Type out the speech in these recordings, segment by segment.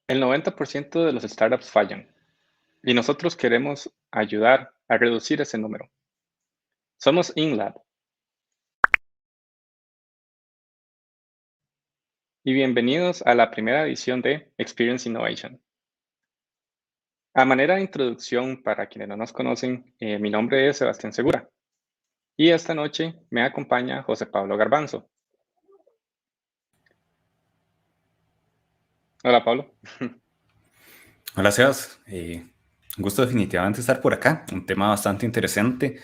El 90% de los startups fallan y nosotros queremos ayudar a reducir ese número. Somos Inlab y bienvenidos a la primera edición de Experience Innovation. A manera de introducción, para quienes no nos conocen, mi nombre es Sebastián Segura y esta noche me acompaña José Pablo Garbanzo. Hola, Pablo. Hola Sebas, un gusto definitivamente estar por acá, un tema bastante interesante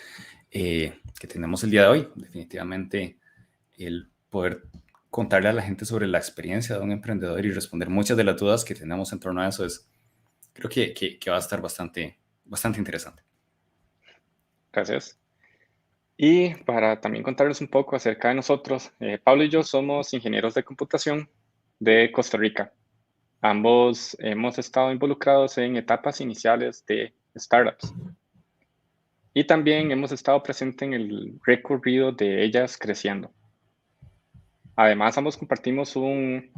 que tenemos el día de hoy. Definitivamente el poder contarle a la gente sobre la experiencia de un emprendedor y responder muchas de las dudas que tenemos en torno a eso creo que va a estar bastante interesante. Gracias. Y para también contarles un poco acerca de nosotros, Pablo y yo somos ingenieros de computación de Costa Rica. Ambos hemos estado involucrados en etapas iniciales de startups y también hemos estado presentes en el recorrido de ellas creciendo. Además, ambos compartimos un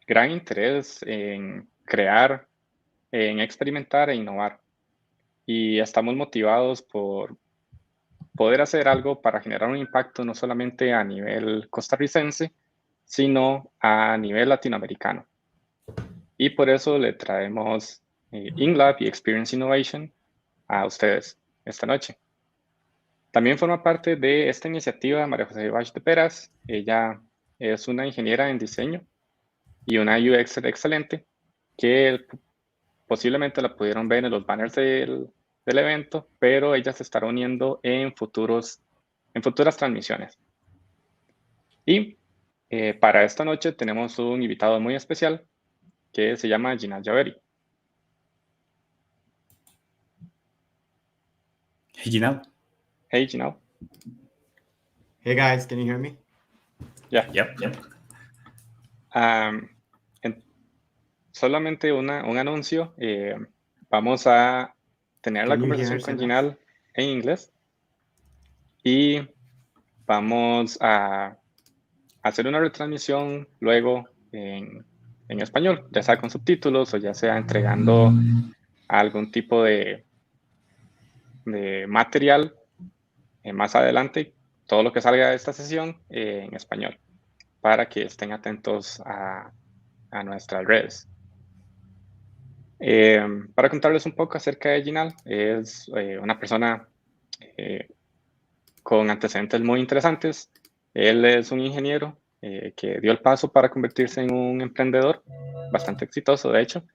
gran interés en crear, en experimentar e innovar. Y estamos motivados por poder hacer algo para generar un impacto no solamente a nivel costarricense, sino a nivel latinoamericano. Y por eso le traemos Inlab y Experience Innovation a ustedes esta noche. También forma parte de esta iniciativa María José Bach de Peras. Ella es una ingeniera en diseño y una UX excelente que posiblemente la pudieron ver en los banners del evento, pero ella se estará uniendo en futuras transmisiones. Y para esta noche tenemos un invitado muy especial que se llama Jinal Jhaveri. Hey Jinal. Hey, Jinal. Hey guys, can you hear me? Yeah. Yep. Solamente un anuncio. Vamos a tener la conversación con Jinal en inglés y vamos a hacer una retransmisión luego en español, ya sea con subtítulos o ya sea entregando algún tipo de material más adelante, todo lo que salga de esta sesión en español, para que estén atentos a nuestras redes. Para contarles un poco acerca de Jinal, es una persona con antecedentes muy interesantes. Él es un ingeniero que dio el paso para convertirse en un emprendedor bastante exitoso, de hecho,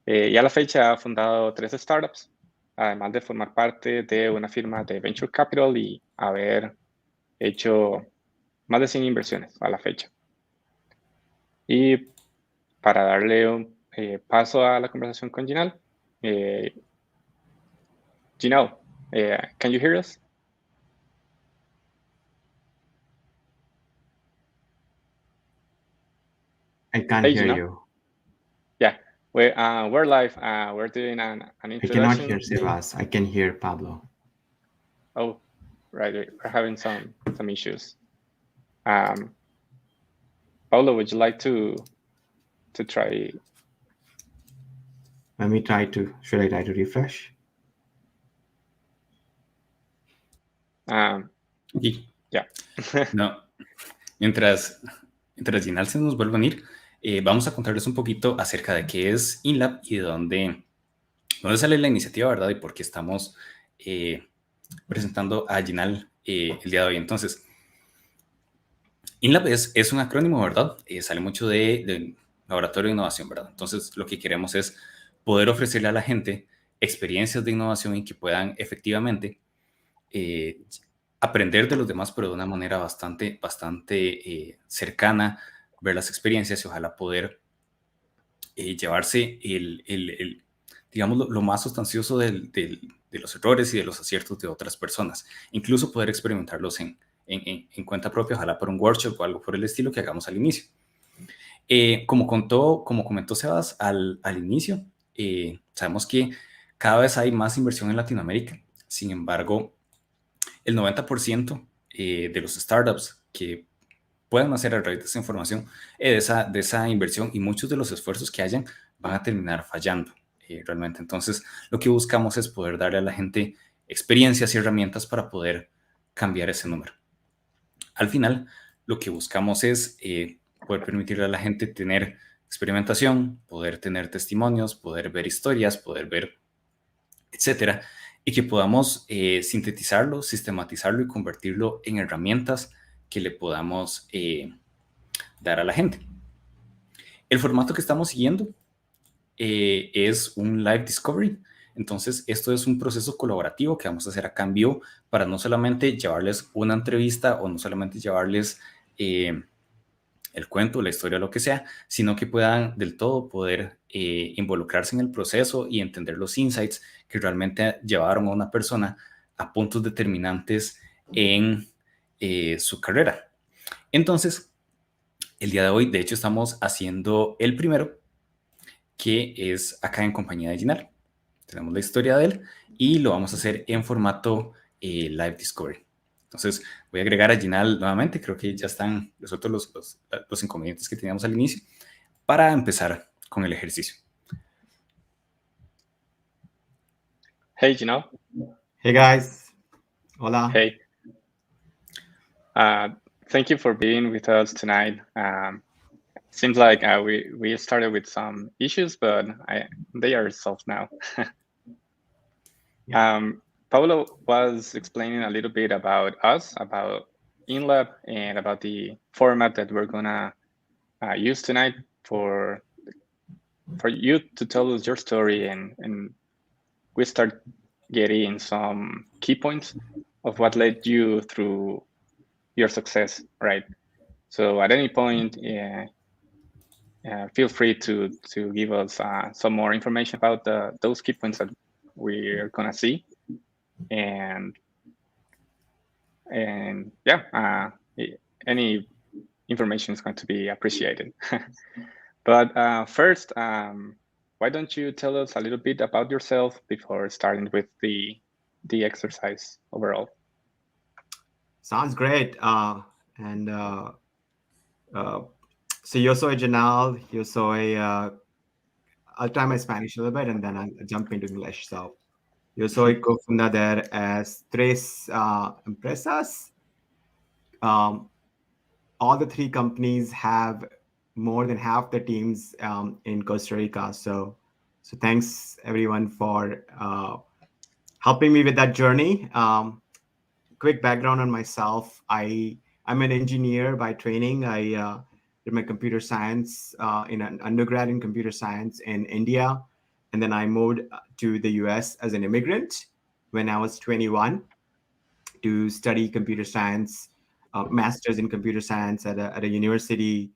y a la fecha ha fundado 3 startups, además de formar parte de una firma de Venture Capital y haber hecho más de 100 inversiones a la fecha. Y para darle un paso a la conversación con Jinal, Jinal, can you hear us? I can't hear Jinal. you. Yeah, we're live. We're doing an introduction. I cannot hear Sebas. I can hear Pablo. Oh, right. We're having some issues. Paulo, would you like to try? Let me try to. Should I try to refresh? Yeah. No. Mientras Jinal se nos vuelve a unir, vamos a contarles un poquito acerca de qué es Inlab y de dónde sale la iniciativa, ¿verdad? Y por qué estamos presentando a Jinal el día de hoy. Entonces, Inlab es un acrónimo, ¿verdad? Sale mucho de laboratorio de innovación, ¿verdad? Entonces, lo que queremos es poder ofrecerle a la gente experiencias de innovación y que puedan efectivamente aprender de los demás, pero de una manera bastante cercana, ver las experiencias y ojalá poder llevarse digamos, lo más sustancioso de los errores y de los aciertos de otras personas. Incluso poder experimentarlos en cuenta propia, ojalá por un workshop o algo por el estilo que hagamos al inicio. Como comentó Sebas al inicio, sabemos que cada vez hay más inversión en Latinoamérica. Sin embargo, el 90% de los startups que puedan hacer a raíz de esa información, de esa inversión y muchos de los esfuerzos que hayan, van a terminar fallando realmente. Entonces, lo que buscamos es poder darle a la gente experiencias y herramientas para poder cambiar ese número. Al final, lo que buscamos es poder permitirle a la gente tener experimentación, poder tener testimonios, poder ver historias, poder ver, etcétera, y que podamos sintetizarlo, sistematizarlo y convertirlo en herramientas que le podamos dar a la gente. El formato que estamos siguiendo es un live discovery. Entonces, esto es un proceso colaborativo que vamos a hacer a cambio para no solamente llevarles una entrevista o no solamente llevarles el cuento, la historia, lo que sea, sino que puedan del todo poder involucrarse en el proceso y entender los insights que realmente llevaron a una persona a puntos determinantes en su carrera. Entonces, el día de hoy, de hecho, estamos haciendo el primero, que es acá en compañía de Jinal. Tenemos la historia de él y lo vamos a hacer en formato live discovery. Entonces voy a agregar a Jinal nuevamente, creo que ya están resueltos los inconvenientes que teníamos al inicio, para empezar con el ejercicio. Hey, Jinal. Hey guys. Hola. Hey. Thank you for being with us tonight. Seems like we started with some issues, but they are solved now. Paulo was explaining a little bit about us, about Inlab, and about the format that we're gonna use tonight for you to tell us your story, and we start getting some key points of what led you through your success, right? So at any point, feel free to give us some more information about those key points that we're gonna see, and yeah, any information is going to be appreciated. But first, why don't you tell us a little bit about yourself before starting with the exercise overall? Sounds great. So yo soy Jinal, yo soy, I'll try my Spanish a little bit and then I'll jump into English. So yo soy cofundador as tres empresas. All the three companies have more than half the teams in Costa Rica. So thanks everyone for helping me with that journey. Quick background on myself. I'm an engineer by training. I did my computer science in an undergrad in computer science in India. And then I moved to the US as an immigrant when I was 21 to study computer science, master's in computer science at a university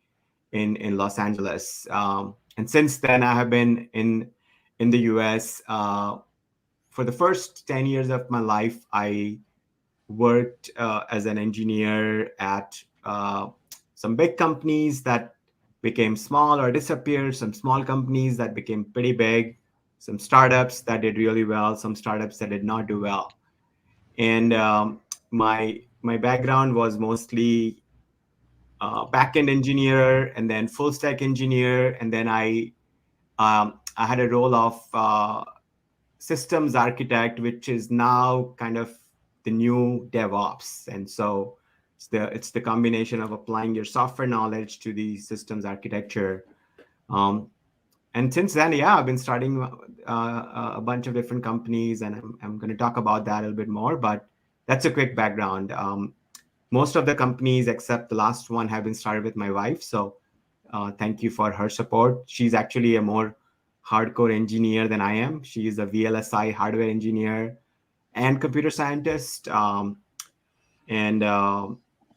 in Los Angeles. And since then, I have been in the US. For the first 10 years of my life, I worked as an engineer at some big companies that became small or disappeared, some small companies that became pretty big, some startups that did really well, some startups that did not do well. And my background was mostly back-end engineer and then full stack engineer. And then I had a role of systems architect, which is now kind of the new DevOps. And so it's the combination of applying your software knowledge to the systems architecture. And since then, yeah, I've been starting a bunch of different companies, and I'm going to talk about that a little bit more, but that's a quick background. Most of the companies, except the last one, have been started with my wife. So thank you for her support. She's actually a more hardcore engineer than I am. She is a VLSI hardware engineer and computer scientist. And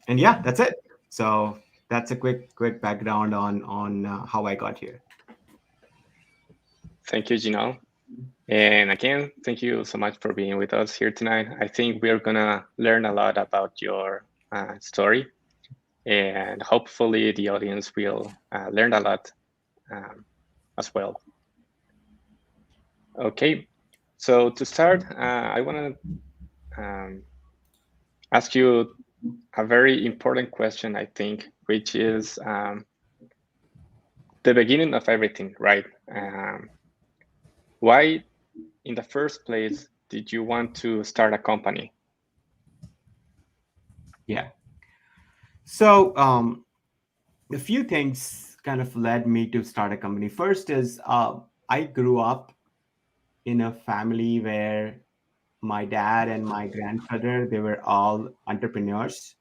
yeah, that's it. So that's a quick background on how I got here. Thank you, Jinal. And again, thank you so much for being with us here tonight. I think we're gonna learn a lot about your story, and hopefully the audience will learn a lot as well. Okay, so to start, I want to ask you a very important question, I think, which is the beginning of everything, right? Why, in the first place, did you want to start a company? Yeah. So a few things kind of led me to start a company. First is I grew up in a family where my dad and my grandfather, they were all entrepreneurs.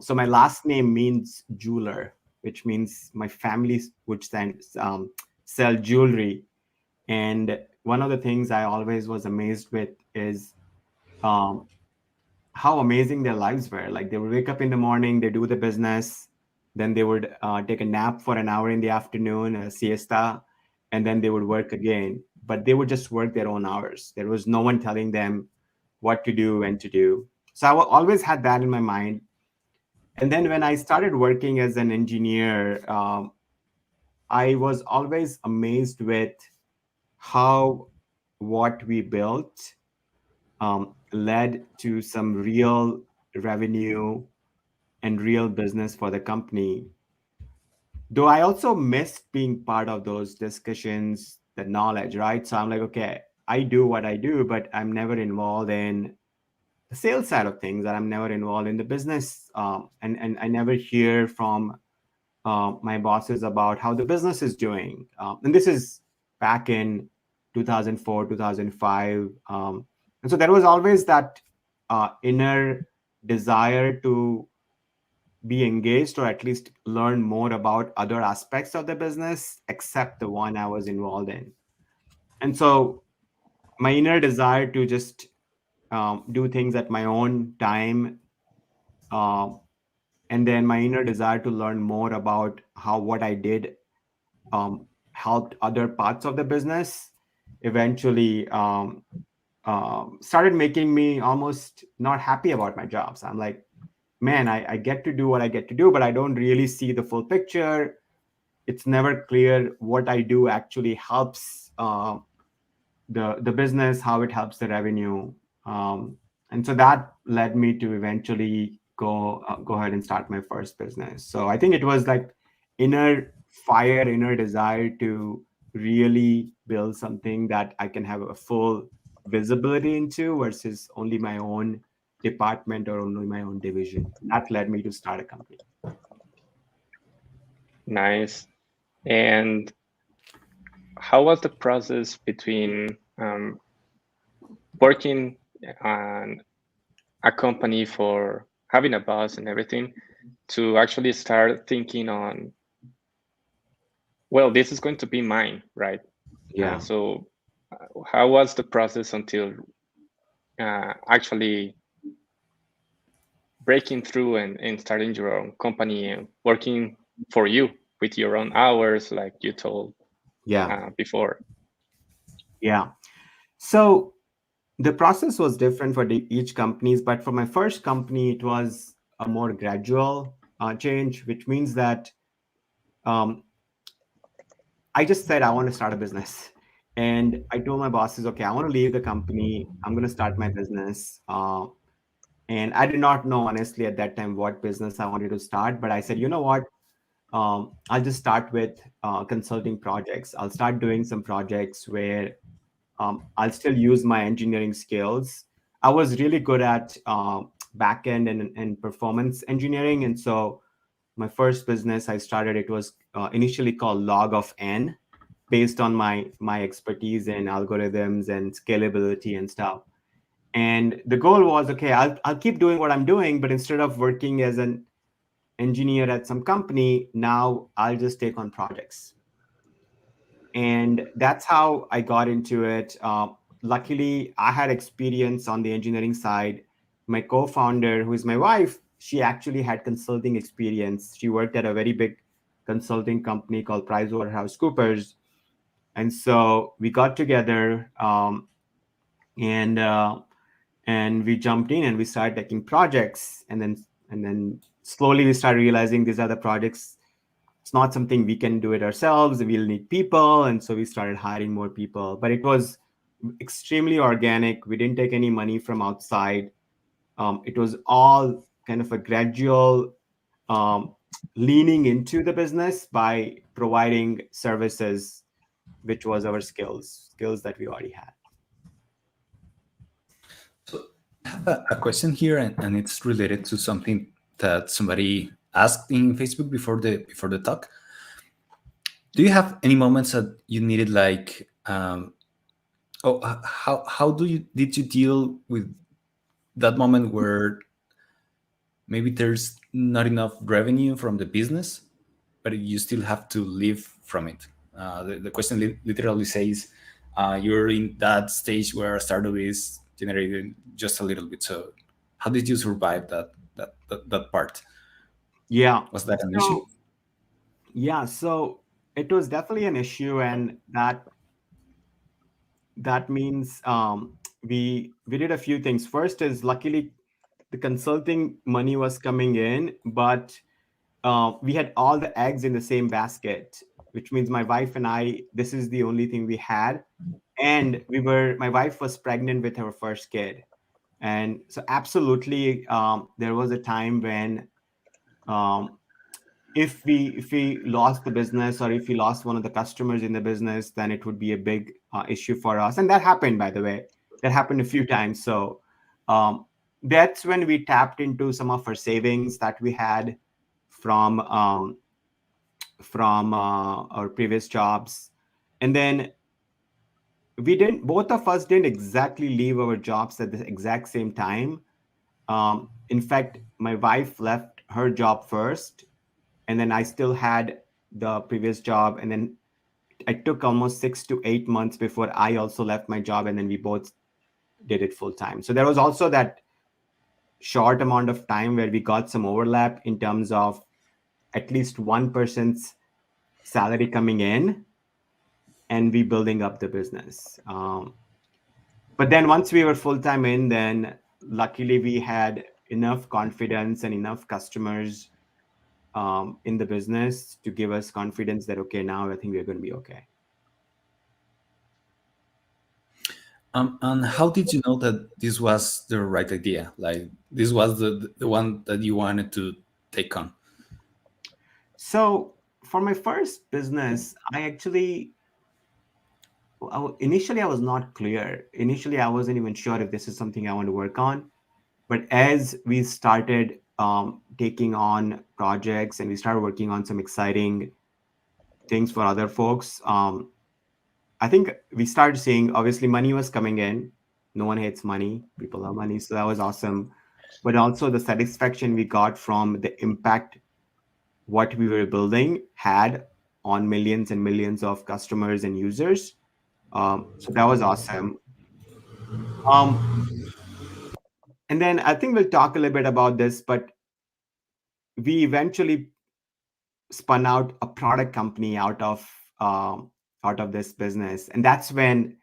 So my last name means jeweler, which means my family would sell jewelry. And one of the things I always was amazed with is um, how amazing their lives were. Like they would wake up in the morning, they do the business, then they would take a nap for an hour in the afternoon, a siesta, and then they would work again. But they would just work their own hours. There was no one telling them what to do, when to do. So I always had that in my mind. And then when I started working as an engineer, I was always amazed with how what we built led to some real revenue and real business for the company. Though I also missed being part of those discussions, the knowledge, right? So I'm like, okay, I do what I do, but I'm never involved in the sales side of things, and I'm never involved in the business. And I never hear from my bosses about how the business is doing. And this is back in 2004, 2005. And so there was always that inner desire to be engaged or at least learn more about other aspects of the business except the one I was involved in. And so my inner desire to just do things at my own time, um, and then my inner desire to learn more about how what I did helped other parts of the business eventually started making me almost not happy about my jobs. I'm like, man, I get to do what I get to do, but I don't really see the full picture. It's never clear what I do actually helps the business, how it helps the revenue. And so that led me to eventually go ahead and start my first business. So I think it was like inner fire, inner desire to really build something that I can have a full visibility into versus only my own department or only my own division. That led me to start a company. Nice. And how was the process between working on a company, for having a boss and everything, to actually start thinking on, well, this is going to be mine, right? Yeah. So how was the process until actually breaking through and starting your own company and working for you with your own hours, like you told before? Yeah. So the process was different for each companies, but for my first company, it was a more gradual change, which means that I just said I want to start a business, and I told my bosses, okay, I want to leave the company. I'm going to start my business. And I did not know honestly at that time what business I wanted to start, but I said, you know what? I'll just start with consulting projects. I'll start doing some projects where I'll still use my engineering skills. I was really good at backend and performance engineering. And so my first business I started, it was initially called Log of N, based on my expertise in algorithms and scalability and stuff. And the goal was, okay, I'll keep doing what I'm doing, but instead of working as an engineer at some company, now I'll just take on projects. And that's how I got into it. Luckily, I had experience on the engineering side. My co-founder, who is my wife, she actually had consulting experience. She worked at a very big consulting company called PricewaterhouseCoopers. And so we got together and we jumped in and we started taking projects. And then slowly we started realizing these are the projects. It's not something we can do it ourselves. We'll need people. And so we started hiring more people. But it was extremely organic. We didn't take any money from outside. It was all kind of a gradual leaning into the business by providing services, which was our skills that we already had. So I have a question here, and it's related to something that somebody asked in Facebook before the talk. Do you have any moments that you needed like how did you deal with that moment where maybe there's not enough revenue from the business, but you still have to live from it? The question literally says you're in that stage where a startup is generating just a little bit. So how did you survive that part? Yeah. Was that an issue? Yeah, so it was definitely an issue, and that means we did a few things. First is luckily the consulting money was coming in, but we had all the eggs in the same basket, which means my wife and I, this is the only thing we had. And my wife was pregnant with her first kid. And so absolutely, there was a time when um, if we lost the business, or if we lost one of the customers in the business, then it would be a big issue for us. And that happened, by the way. That happened a few times. So um, that's when we tapped into some of our savings that we had from our previous jobs. And then both of us didn't exactly leave our jobs at the exact same time. In fact, my wife left her job first, and then I still had the previous job. And then I took almost 6 to 8 months before I also left my job, and then we both did it full time. So there was also that short amount of time where we got some overlap in terms of at least one person's salary coming in and we building up the business. But then once we were full time in, then luckily we had enough confidence and enough customers in the business to give us confidence that, okay, now I think we're going to be okay. And how did you know that this was the right idea? Like this was the one that you wanted to take on? So for my first business, initially I was not clear. Initially, I wasn't even sure if this is something I want to work on. But as we started taking on projects and we started working on some exciting things for other folks, I think we started seeing, obviously, money was coming in. No one hates money. People love money. So that was awesome. But also the satisfaction we got from the impact what we were building had on millions and millions of customers and users. So that was awesome. Um, and then I think we'll talk a little bit about this, but we eventually spun out a product company out of this business, and that's when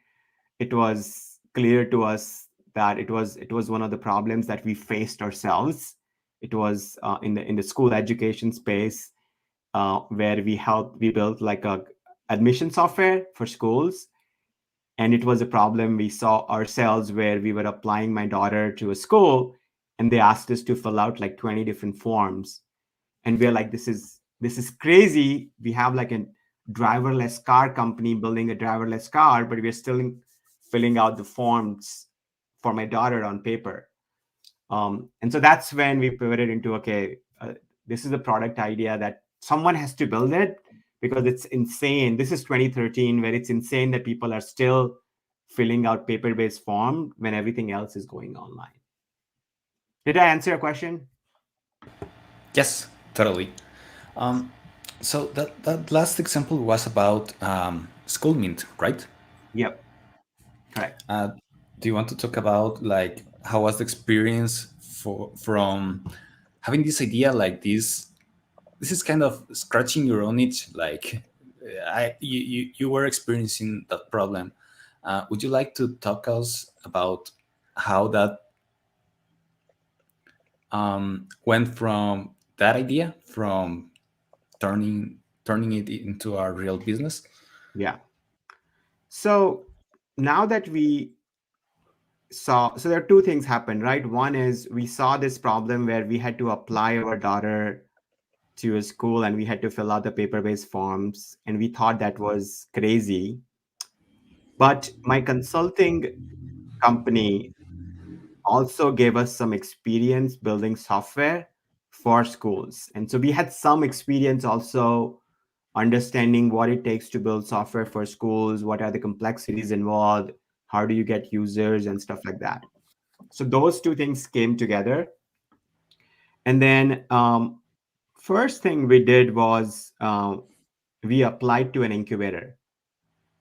it was clear to us that it was one of the problems that we faced ourselves. It was in the school education space, where we built like a admission software for schools, and it was a problem we saw ourselves where we were applying my daughter to a school, and they asked us to fill out like 20 different forms, and we're like, this is crazy. We have like a driverless car company building a driverless car, but we're still filling out the forms for my daughter on paper. And so that's when we pivoted into, okay, this is a product idea that someone has to build it, because it's insane. This is 2013, where it's insane that people are still filling out paper-based form when everything else is going online. Did I answer your question? Yes, totally. So that last example was about School Mint, right? Yep, correct. Do you want to talk about like how was the experience from having this idea like this? This is kind of scratching your own itch. Like you were experiencing that problem. Would you like to talk us about how that went from that idea from turning it into a real business? Yeah. So now that we so there are two things happened, right? One is we saw this problem where we had to apply our daughter to a school and we had to fill out the paper-based forms, and we thought that was crazy. But my consulting company also gave us some experience building software for schools. And so we had some experience also understanding what it takes to build software for schools, what are the complexities involved, how do you get users and stuff like that. So those two things came together. And then first thing we did was we applied to an incubator.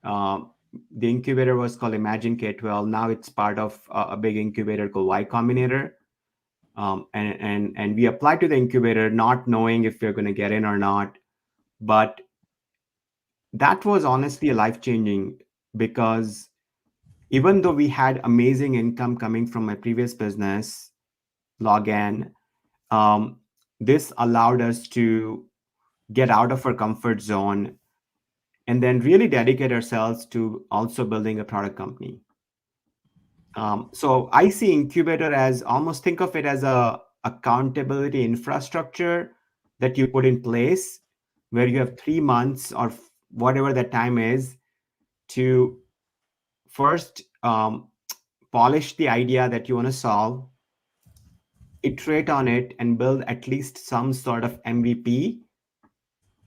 The incubator was called Imagine K-12. Now it's part of a big incubator called Y Combinator. And we applied to the incubator not knowing if we're going to get in or not. But that was honestly life-changing, because even though we had amazing income coming from my previous business, Login, this allowed us to get out of our comfort zone and then really dedicate ourselves to also building a product company. So I see incubator as, almost think of it as a accountability infrastructure that you put in place, where you have 3 months or whatever the time is to first polish the idea that you want to solve, iterate on it, and build at least some sort of MVP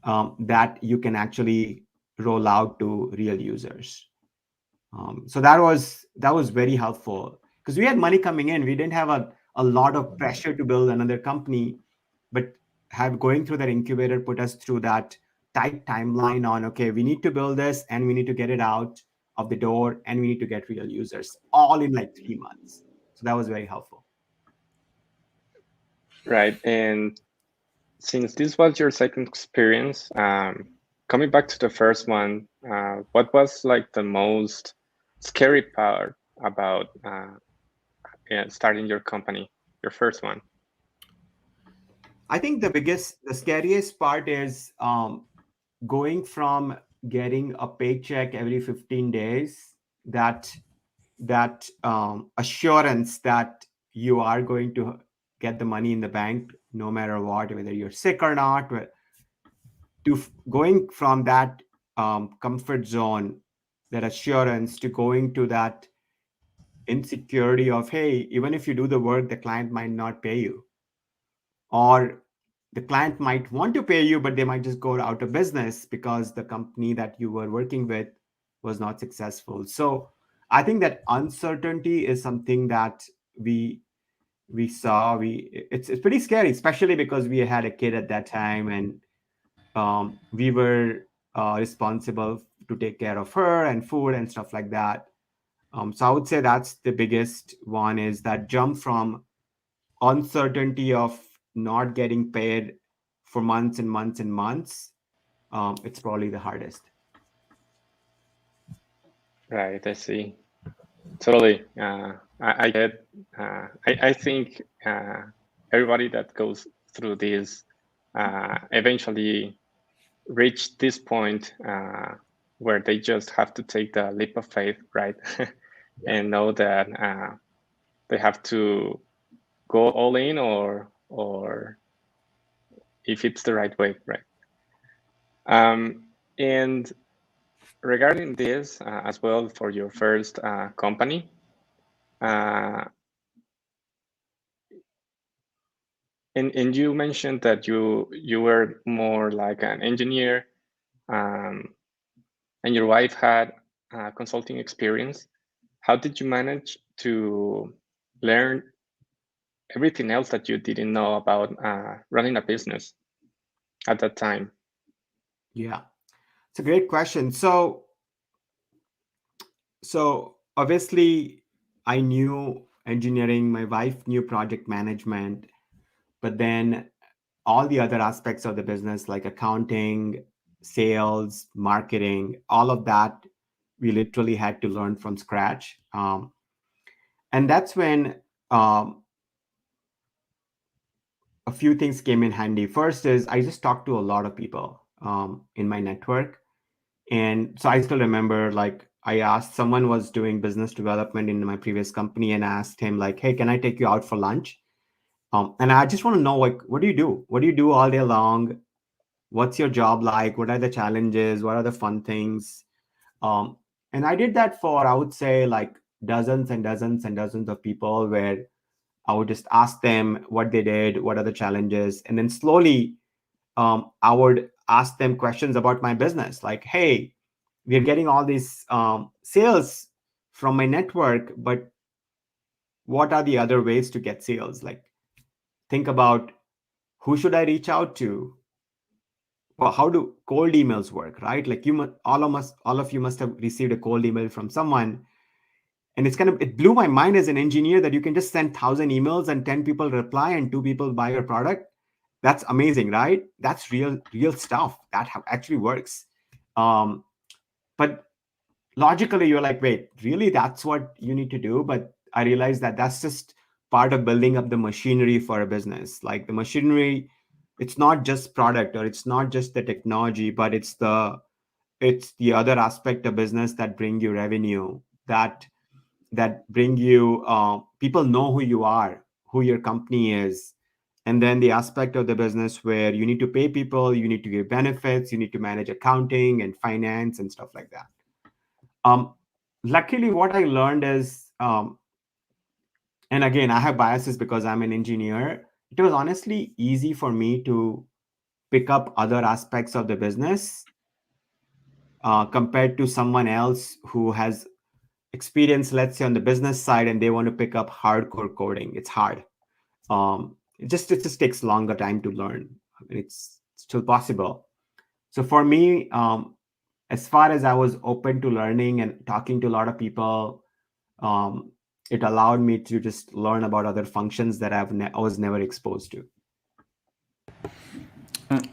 that you can actually roll out to real users. So that was very helpful, because we had money coming in. We didn't have a lot of pressure to build another company, but going through that incubator put us through that tight timeline on, okay, we need to build this and we need to get it out of the door and we need to get real users, all in like 3 months. So that was very helpful. Right. And since this was your second experience, coming back to the first one, what was like the most scary part about starting your company, your first one? I think the scariest part is going from getting a paycheck every 15 days, that assurance that you are going to get the money in the bank no matter what, whether you're sick or not, to going from that comfort zone, that assurance, to going to that insecurity of, hey, even if you do the work, the client might not pay you, or the client might want to pay you, but they might just go out of business because the company that you were working with was not successful. So I think that uncertainty is something that we saw. It's pretty scary, especially because we had a kid at that time, and we were responsible to take care of her and food and stuff like that. So I would say that's the biggest one, is that jump from uncertainty of not getting paid for months and months and months. It's probably the hardest. Right, I see. Totally. I get. I think everybody that goes through this eventually reach this point where they just have to take the leap of faith, right? And know that they have to go all in, or if it's the right way, right? And regarding this as well, for your first company, and you mentioned that you were more like an engineer, and your wife had consulting experience. How did you manage to learn everything else that you didn't know about running a business at that time? Yeah, it's a great question. So obviously I knew engineering, my wife knew project management, but then all the other aspects of the business, like accounting, sales, marketing, all of that, we literally had to learn from scratch. And that's when a few things came in handy. First is I just talked to a lot of people in my network. And so I still remember, like, I asked, someone was doing business development in my previous company, and I asked him, like, hey, can I take you out for lunch? And I just want to know, like, what do you do? What do you do all day long? What's your job like? What are the challenges? What are the fun things? Um, and I did that for, I would say, like dozens and dozens and dozens of people, where I would just ask them what they did, what are the challenges, and then slowly I would ask them questions about my business, like, hey, we're getting all these sales from my network, but what are the other ways to get sales? Like, think about, who should I reach out to? Well, how do cold emails work, right? Like, all of you must have received a cold email from someone, and it blew my mind as an engineer that you can just send 1,000 emails and 10 people reply and 2 people buy your product. That's amazing, right? That's real stuff that actually works. But logically, you're like, wait, really, that's what you need to do? But I realized that that's just part of building up the machinery for a business. Like, the machinery, it's not just product, or it's not just the technology, but it's the other aspect of business that bring you revenue, that bring you people know who you are, who your company is. And then the aspect of the business where you need to pay people, you need to give benefits, you need to manage accounting and finance and stuff like that. Luckily, what I learned is, and again, I have biases because I'm an engineer. It was honestly easy for me to pick up other aspects of the business compared to someone else who has experience, let's say, on the business side, and they want to pick up hardcore coding. It's hard. It just takes longer time to learn. I mean, it's still possible. So for me, as far as I was open to learning and talking to a lot of people, it allowed me to just learn about other functions that I was never exposed to.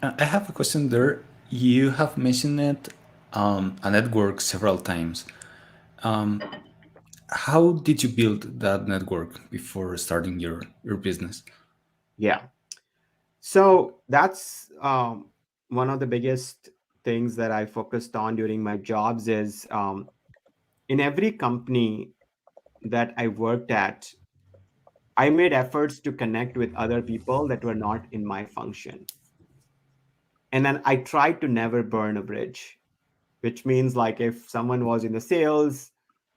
I have a question there. You have mentioned it, a network several times. How did you build that network before starting your business? Yeah. So that's one of the biggest things that I focused on during my jobs is, in every company that I worked at, I made efforts to connect with other people that were not in my function. And then I tried to never burn a bridge, which means, like, if someone was in the sales,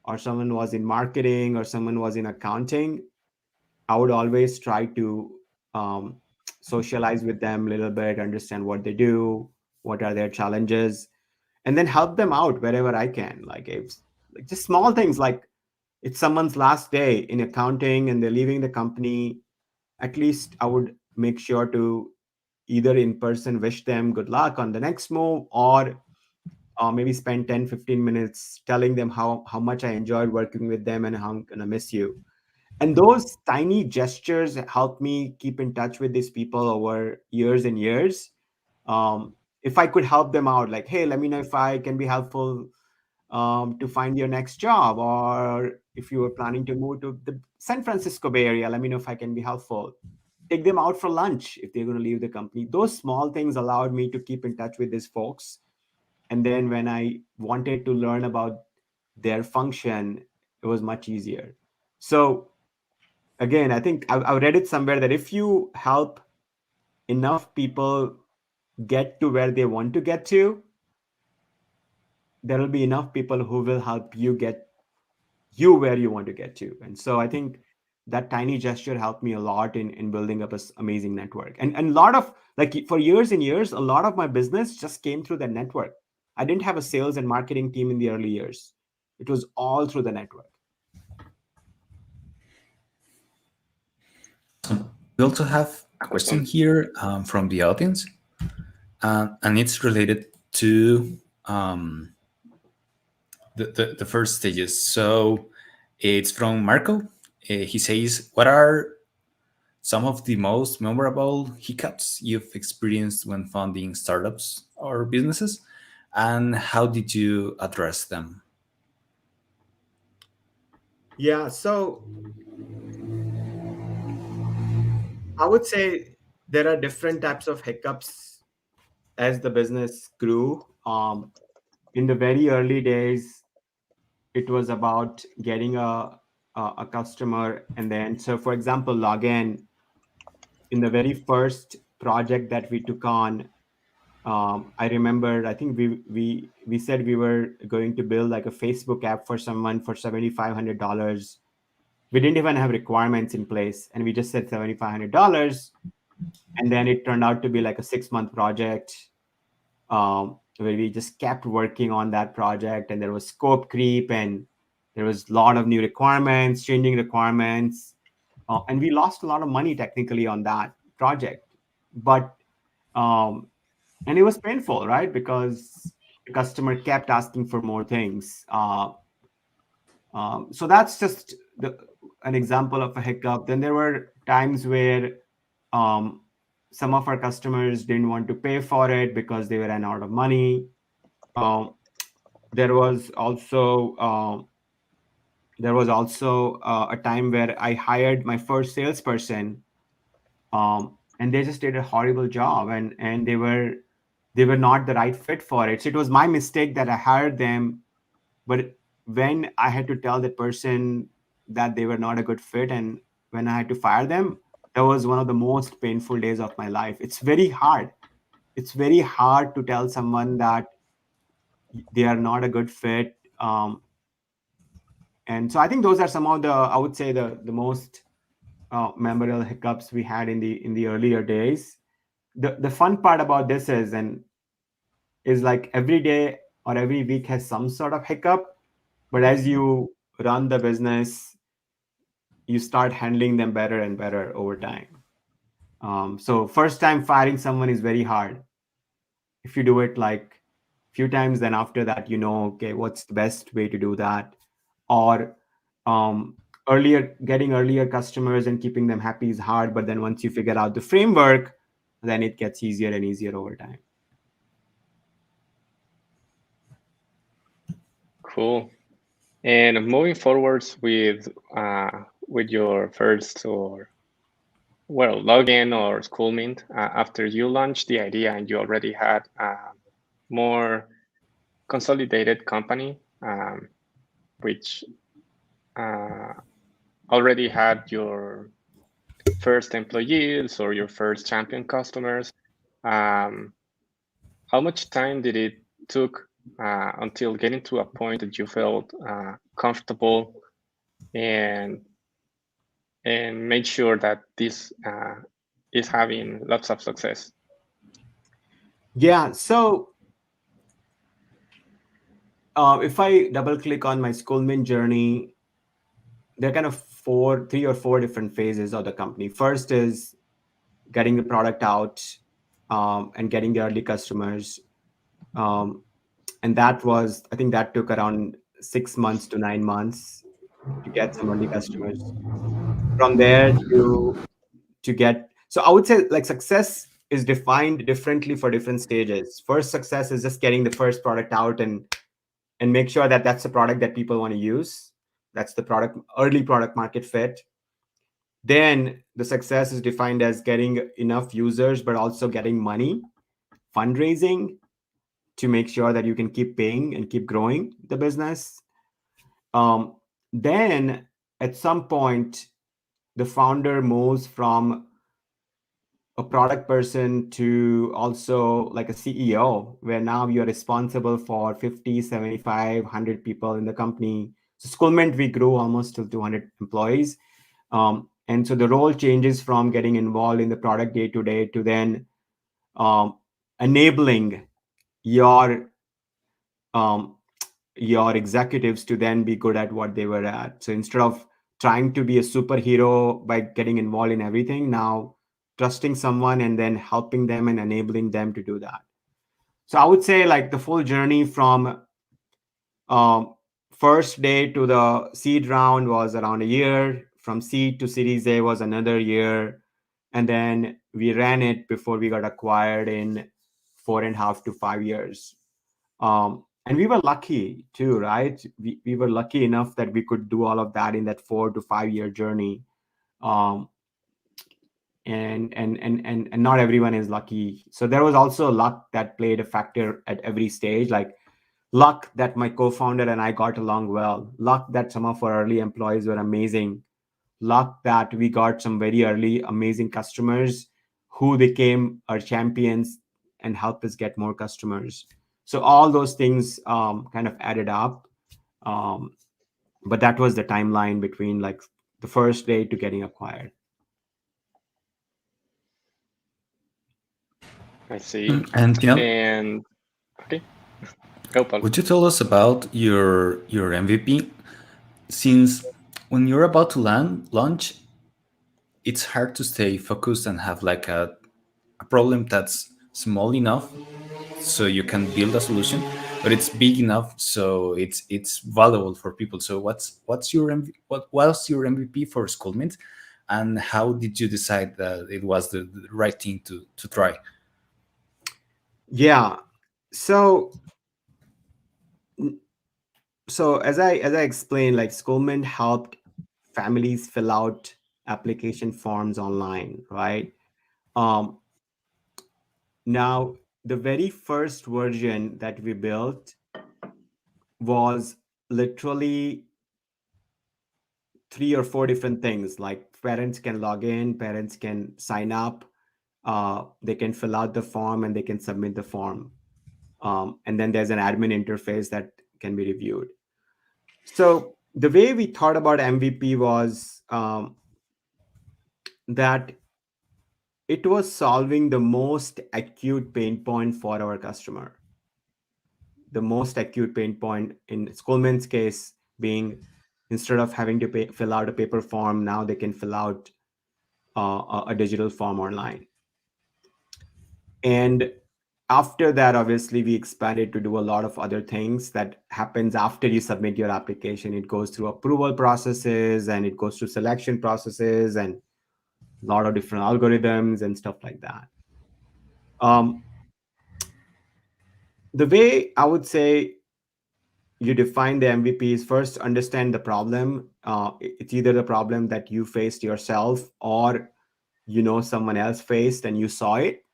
or someone was in marketing, or someone was in accounting, I would always try to um, socialize with them a little bit, understand what they do, what are their challenges, and then help them out wherever I can. Like, just small things, like it's someone's last day in accounting and they're leaving the company, at least I would make sure to either in person wish them good luck on the next move, or maybe spend 10-15 minutes telling them how much I enjoyed working with them and how I'm gonna miss you. And those tiny gestures helped me keep in touch with these people over years and years. If I could help them out, like, hey, let me know if I can be helpful to find your next job, or if you were planning to move to the San Francisco Bay Area, let me know if I can be helpful. Take them out for lunch if they're going to leave the company. Those small things allowed me to keep in touch with these folks. And then when I wanted to learn about their function, it was much easier. So again, I think I read it somewhere that if you help enough people get to where they want to get to, there will be enough people who will help you get you where you want to get to. And so I think that tiny gesture helped me a lot in building up this amazing network. And a lot of, like, for years and years, a lot of my business just came through that network. I didn't have a sales and marketing team in the early years. It was all through the network. We also have a question here from the audience, and it's related to the first stages. So it's from Marco. He says, what are some of the most memorable hiccups you've experienced when founding startups or businesses, and how did you address them? Yeah, so I would say there are different types of hiccups as the business grew. In the very early days, it was about getting a customer, and then, so for example, login. in the very first project that we took on, I remember, I think we said we were going to build like a Facebook app for someone for $7,500. We didn't even have requirements in place, and we just said $7,500. And then it turned out to be like a 6-month project, where we just kept working on that project, and there was scope creep, and there was a lot of new requirements, changing requirements, and we lost a lot of money technically on that project. But and it was painful, right? Because the customer kept asking for more things. So that's just an example of a hiccup. Then there were times where some of our customers didn't want to pay for it because they ran out of money. There was also a time where I hired my first salesperson, and they just did a horrible job, and they were not the right fit for it. So it was my mistake that I hired them, but when I had to tell the person that they were not a good fit, and when I had to fire them, that was one of the most painful days of my life. It's very hard. It's very hard to tell someone that they are not a good fit. And so I think those are some of the, I would say, the most memorable hiccups we had in the earlier days. The fun part about this is like every day or every week has some sort of hiccup, but as you run the business, you start handling them better and better over time. So first time firing someone is very hard. If you do it like a few times, then after that, okay, what's the best way to do that? Or getting earlier customers and keeping them happy is hard, but then once you figure out the framework, then it gets easier and easier over time. Cool. And moving forwards with your first login or school mint, after you launched the idea and you already had a more consolidated company, which already had your first employees or your first champion customers, how much time did it took until getting to a point that you felt comfortable and made sure that this is having lots of success? Yeah, so if I double click on my Schoolmint journey, there are kind of 3 or 4 different phases of the company. First is getting the product out and getting the early customers. And I think that took around 6 months to 9 months to get some early customers. From there so I would say like success is defined differently for different stages. First success is just getting the first product out and make sure that that's the product that people want to use. That's the early product market fit. Then the success is defined as getting enough users, but also getting money, fundraising to make sure that you can keep paying and keep growing the business. Then at some point, the founder moves from a product person to also like a CEO, where now you're responsible for 50, 75, 100 people in the company. So Schoolmint, we grew almost to 200 employees. And so the role changes from getting involved in the product day to day to then enabling your executives to then be good at what they were at. So instead of trying to be a superhero by getting involved in everything, now trusting someone and then helping them and enabling them to do that. So I would say like the full journey from first day to the seed round was around a year. From seed to Series A was another year. And then we ran it before we got acquired in 4.5 to 5 years. And we were lucky too, right? We were lucky enough that we could do all of that in that 4 to 5 year journey. And not everyone is lucky. So there was also luck that played a factor at every stage, like luck that my co-founder and I got along well, luck that some of our early employees were amazing, luck that we got some very early amazing customers who became our champions and helped us get more customers. So all those things kind of added up. But that was the timeline between like the first day to getting acquired. I see. And And okay, go, Paul. would you tell us about your MVP? Since when you're about to launch, it's hard to stay focused and have like a problem that's small enough so you can build a solution, but it's big enough so it's valuable for people. So what's your what was your MVP for Schoolmint, and how did you decide that it was the right thing to try? Yeah. So as I explained, like Schoolmint helped families fill out application forms online, right? Um, Now, the very first version that we built was literally 3 or 4 different things. Like parents can log in, parents can sign up, they can fill out the form, and they can submit the form. And then there's an admin interface that can be reviewed. So the way we thought about MVP was that it was solving the most acute pain point for our customer. The most acute pain point in Schoolmint's case being, instead of having to fill out a paper form, now they can fill out a digital form online. And after that, obviously, we expanded to do a lot of other things that happens after you submit your application. It goes through approval processes, and it goes through selection processes, and a lot of different algorithms and stuff like that. The way I would say you define the MVP is first understand the problem. It's either the problem that you faced yourself, or someone else faced and you saw it,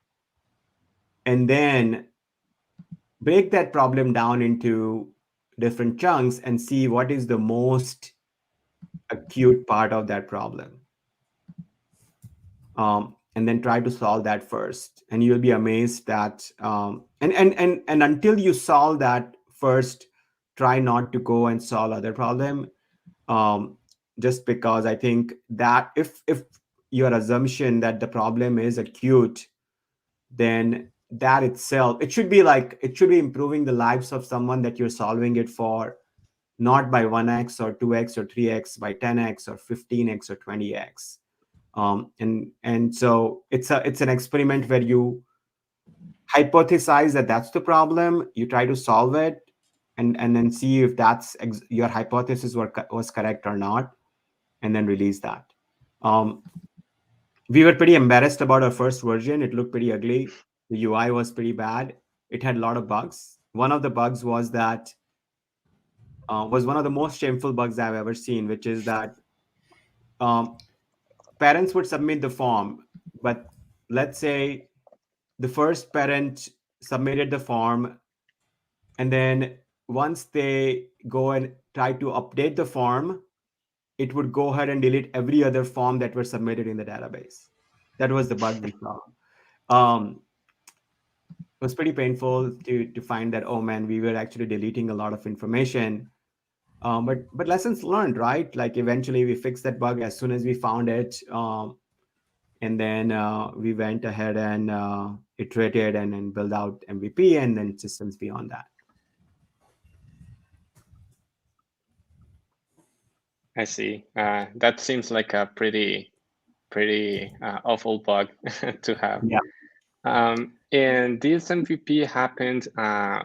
and then break that problem down into different chunks and see what is the most acute part of that problem, and then try to solve that first. And you'll be amazed that and until you solve that first, try not to go and solve other problem. Just because I think that if your assumption that the problem is acute, then that itself, it should be improving the lives of someone that you're solving it for, not by 1x or 2x or 3x, by 10x or 15x or 20x. And so it's an experiment where you hypothesize that that's the problem, you try to solve it, and then see if that's your hypothesis was correct or not, and then release that. We were pretty embarrassed about our first version. It looked pretty ugly. The UI was pretty bad. It had a lot of bugs. One of the bugs was that was one of the most shameful bugs I've ever seen, which is that parents would submit the form, but let's say the first parent submitted the form, and then once they go and try to update the form, it would go ahead and delete every other form that were submitted in the database. That was the bug we saw. It was pretty painful to find that, oh man, we were actually deleting a lot of information. But lessons learned, right? Like eventually we fixed that bug as soon as we found it. And then we went ahead and iterated and then built out MVP and then systems beyond that. I see. That seems like a pretty awful bug to have. Yeah. And this MVP happened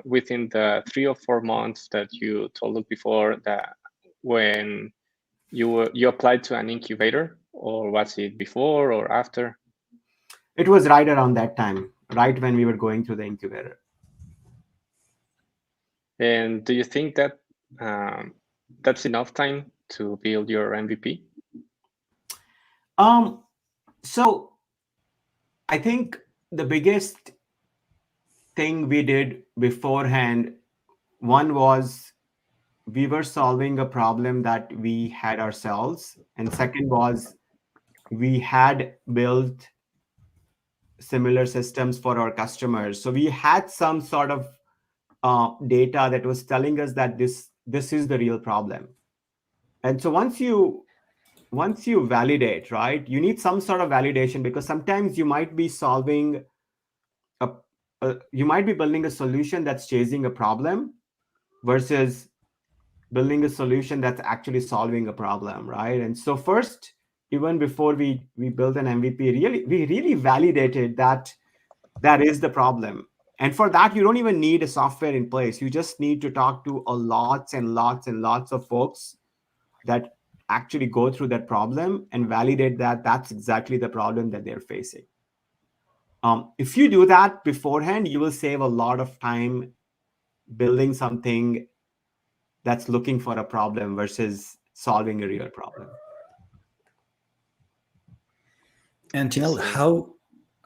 within the 3 or 4 months that you told us before, that when you applied to an incubator, or was it before or after? It was right around that time, right when we were going through the incubator. And do you think that that's enough time to build your MVP? So I think the biggest thing we did beforehand, one was we were solving a problem that we had ourselves, and second was we had built similar systems for our customers. So we had some sort of data that was telling us that this is the real problem. And so once you validate, right, you need some sort of validation, because sometimes you might be solving a, you might be building a solution that's chasing a problem versus building a solution that's actually solving a problem, right? And so first, even before we built an MVP, we really validated that that is the problem. And for that, you don't even need a software in place. You just need to talk to a lots and lots and lots of folks that actually go through that problem and validate that that's exactly the problem that they're facing. If you do that beforehand, you will save a lot of time building something that's looking for a problem versus solving a real problem. And Jinal,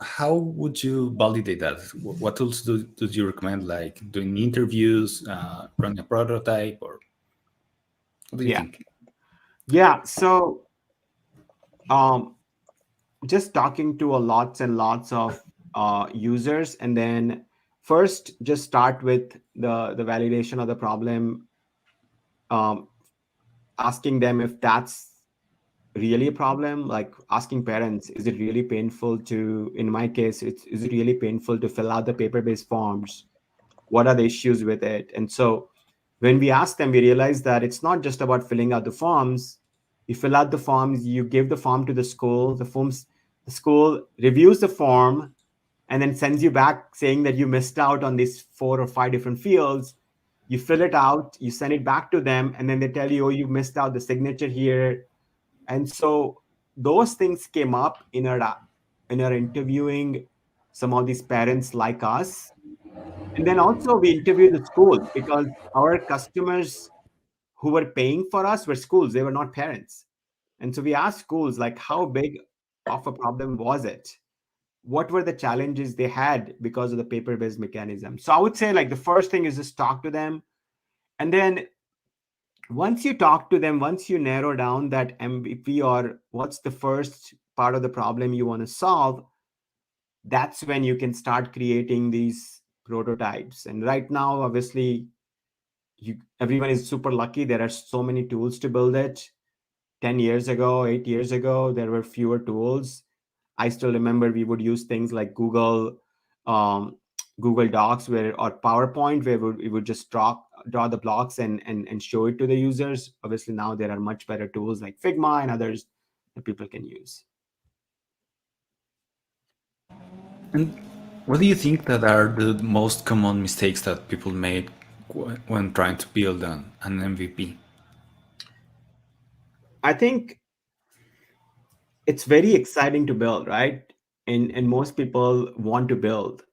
how would you validate that? What tools do you recommend, like doing interviews, running a prototype, or what do you Yeah. think? Yeah. So just talking to a lots and lots of users, and then first just start with the validation of the problem, um, asking them if that's really a problem, like asking parents, is it really painful to, in my case, is it really painful to fill out the paper-based forms? What are the issues with it? And so when we ask them, we realize that it's not just about filling out the forms. You fill out the forms, you give the form to the school, the school reviews the form and then sends you back saying that you missed out on these 4 or 5 different fields. You fill it out, you send it back to them, and then they tell you, oh, you missed out the signature here. And so those things came up in our interviewing some of these parents like us. And then also we interviewed the schools, because our customers who were paying for us were schools, they were not parents. And so we asked schools, like, how big of a problem was it? What were the challenges they had because of the paper-based mechanism? So I would say, like, the first thing is just talk to them. And then once you talk to them, once you narrow down that MVP or what's the first part of the problem you want to solve, that's when you can start creating these prototypes. And right now, obviously, everyone is super lucky. There are so many tools to build it. 10 years ago, 8 years ago, there were fewer tools. I still remember we would use things like um, Google Docs or PowerPoint, where we would just draw the blocks and show it to the users. Obviously, now there are much better tools like Figma and others that people can use. And what do you think that are the most common mistakes that people make when trying to build an MVP? I think it's very exciting to build, right? And most people want to build.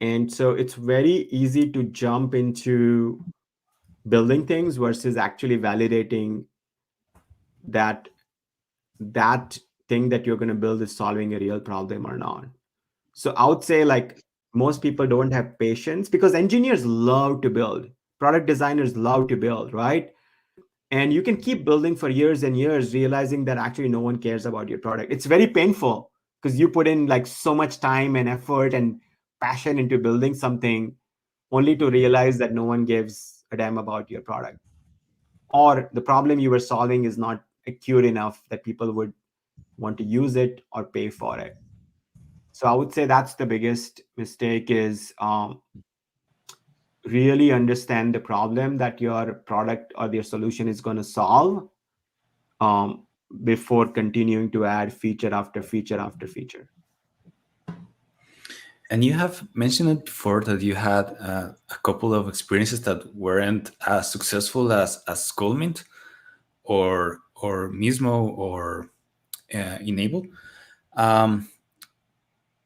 And so it's very easy to jump into building things versus actually validating that that thing that you're going to build is solving a real problem or not. So I would say, like, most people don't have patience, because engineers love to build, product designers love to build, right? And you can keep building for years and years, realizing that actually no one cares about your product. It's very painful, because you put in like so much time and effort and passion into building something, only to realize that no one gives a damn about your product, or the problem you were solving is not acute enough that people would want to use it or pay for it. So I would say that's the biggest mistake, is really understand the problem that your product or your solution is going to solve, um, before continuing to add feature after feature after feature. And you have mentioned it before that you had a couple of experiences that weren't as successful as Skullmint or Mismo or Enable. Um,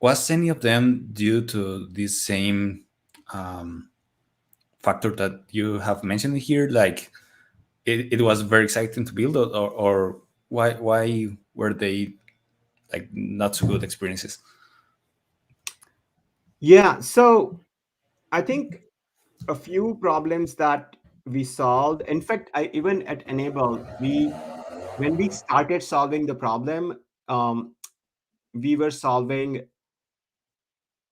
was any of them due to this same um, factor that you have mentioned here? Like it was very exciting to build, or why were they like not so good experiences? Yeah, so I think a few problems that we solved. In fact, even at Enable, when we started solving the problem, we were solving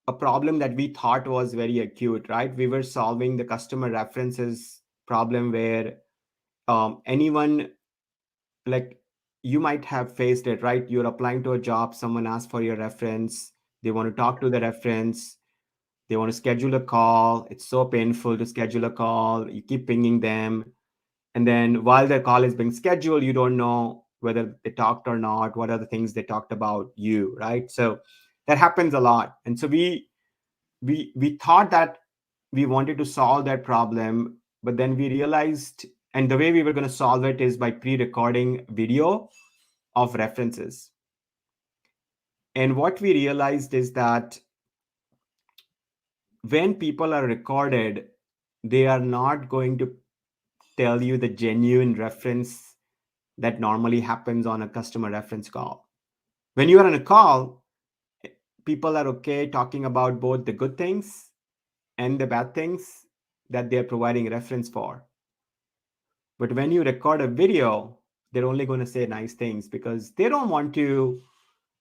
a problem that we thought was very acute, right? We were solving the customer references problem where anyone, like, you might have faced it, right? You're applying to a job, someone asks for your reference, they want to talk to the reference, they want to schedule a call. It's so painful to schedule a call. You keep pinging them. And then while the call is being scheduled, you don't know whether they talked or not, what are the things they talked about you, right? So that happens a lot. And so we thought that we wanted to solve that problem, but then we realized, and the way we were going to solve it is by pre-recording video of references. And what we realized is that when people are recorded, they are not going to tell you the genuine reference that normally happens on a customer reference call. When you are on a call, people are okay talking about both the good things and the bad things that they're providing reference for. But when you record a video, they're only going to say nice things because they don't want to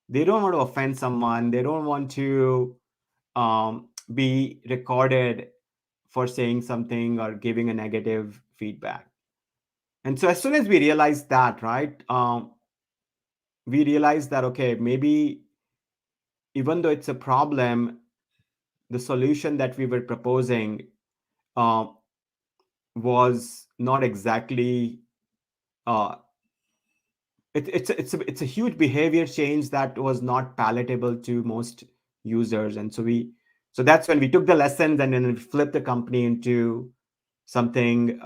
offend someone. They don't want to be recorded for saying something or giving a negative feedback. And so as soon as we realized that, right, we realized that, okay, maybe even though it's a problem, the solution that we were proposing was not exactly it's a huge behavior change that was not palatable to most users. And so that's when we took the lessons and then we flipped the company into something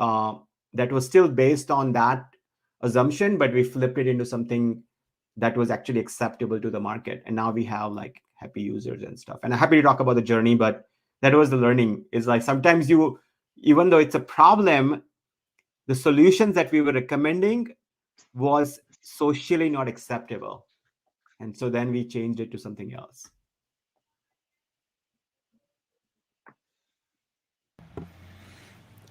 that was still based on that assumption, but we flipped it into something that was actually acceptable to the market. And now we have like happy users and stuff. And I'm happy to talk about the journey, but that was the learning. Is like sometimes even though it's a problem, the solutions that we were recommending was socially not acceptable. And so then we changed it to something else.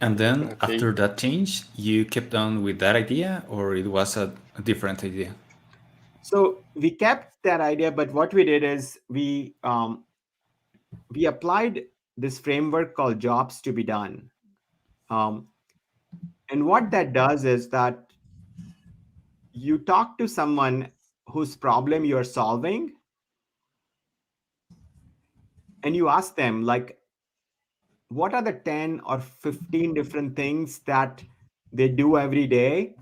And then after that change, you kept on with that idea, or it was a different idea? So we kept that idea, but what we did is we applied this framework called jobs to be done. And what that does is that you talk to someone whose problem you're solving, and you ask them, like, what are the 10 or 15 different things that they do every day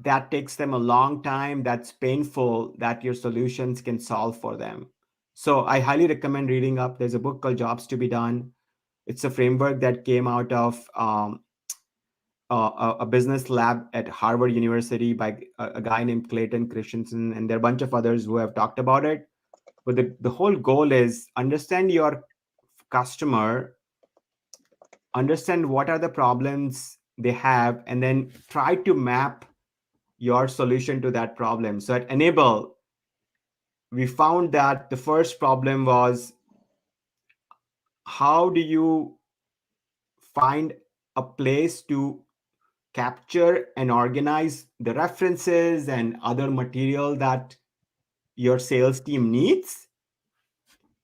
that takes them a long time, that's painful, that your solutions can solve for them. So I highly recommend reading up. There's a book called Jobs to be Done. It's a framework that came out of a business lab at Harvard University by a guy named Clayton Christensen, and there are a bunch of others who have talked about it. But the whole goal is understand your customer, understand what are the problems they have, and then try to map your solution to that problem. So at Enable, we found that the first problem was, how do you find a place to capture and organize the references and other material that your sales team needs?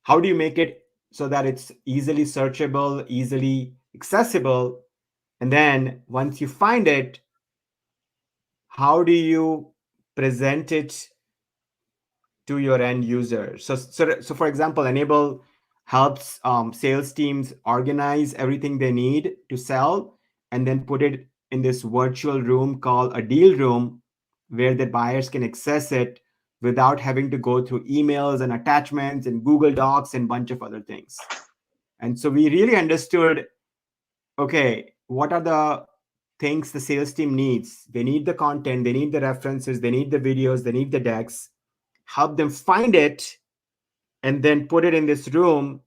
How do you make it so that it's easily searchable, easily accessible? And then once you find it, how do you present it to your end user? So for example, Enable helps sales teams organize everything they need to sell and then put it in this virtual room called a deal room where the buyers can access it without having to go through emails and attachments and Google Docs and a bunch of other things. And so we really understood, okay, what are the things the sales team needs? They need the content, they need the references, they need the videos, they need the decks. Help them find it and then put it in this room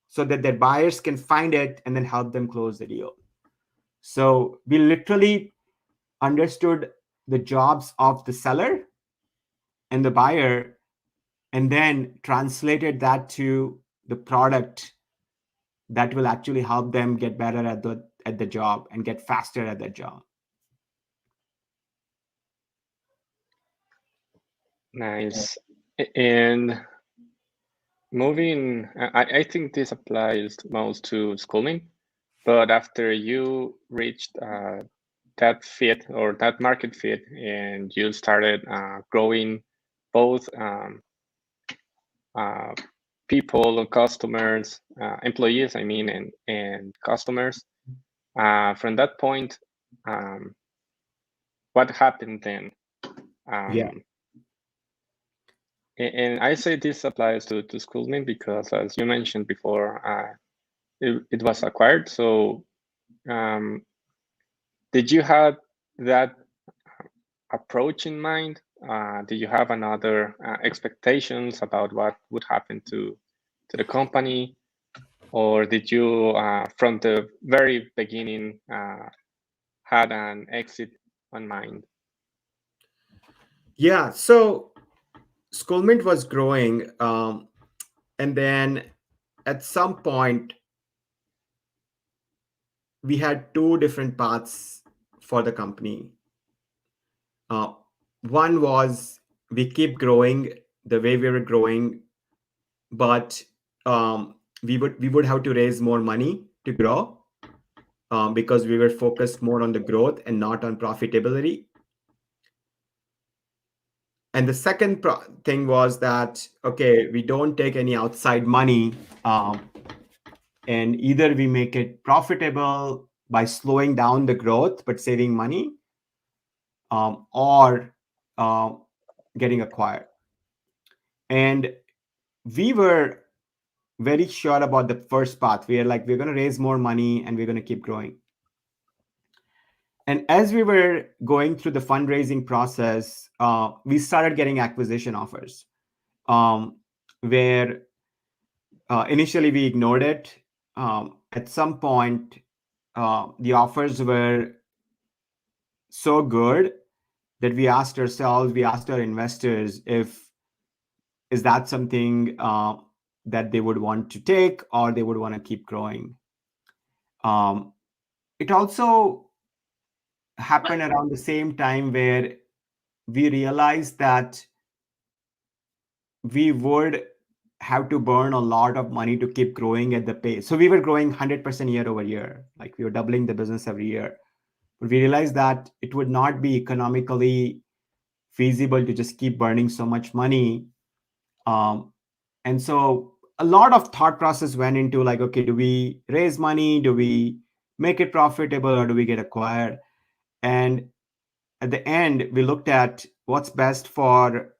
so that their buyers can find it and then help them close the deal. So we literally understood the jobs of the seller and the buyer and then translated that to the product that will actually help them get better at the job and get faster at that job. Nice. And moving, I think this applies most to schooling, but after you reached that fit or that market fit and you started growing both people or customers, employees, I mean, and customers, from that point, what happened then? Yeah. And I say this applies to schooling because, as you mentioned before, it was acquired. So did you have that approach in mind? Did you have another expectations about what would happen to the company? Or did you, from the very beginning, had an exit on mind? Yeah, so Schoolmint was growing, and then at some point, we had two different paths for the company. One was we keep growing the way we were growing, but we would have to raise more money to grow because we were focused more on the growth and not on profitability. And the second thing was that, okay, we don't take any outside money, and either we make it profitable by slowing down the growth but saving money, or getting acquired. And we were very sure about the first path. We are like, we're going to raise more money and we're going to keep growing. And as we were going through the fundraising process, we started getting acquisition offers, where initially we ignored it. At some point, the offers were so good that we asked ourselves, we asked our investors, is that something that they would want to take or they would want to keep growing. It also happened around the same time where we realized that we would have to burn a lot of money to keep growing at the pace. So we were growing 100% year over year, like we were doubling the business every year. But we realized that it would not be economically feasible to just keep burning so much money. And so a lot of thought process went into like, okay, do we raise money? Do we make it profitable, or do we get acquired? And at the end, we looked at what's best for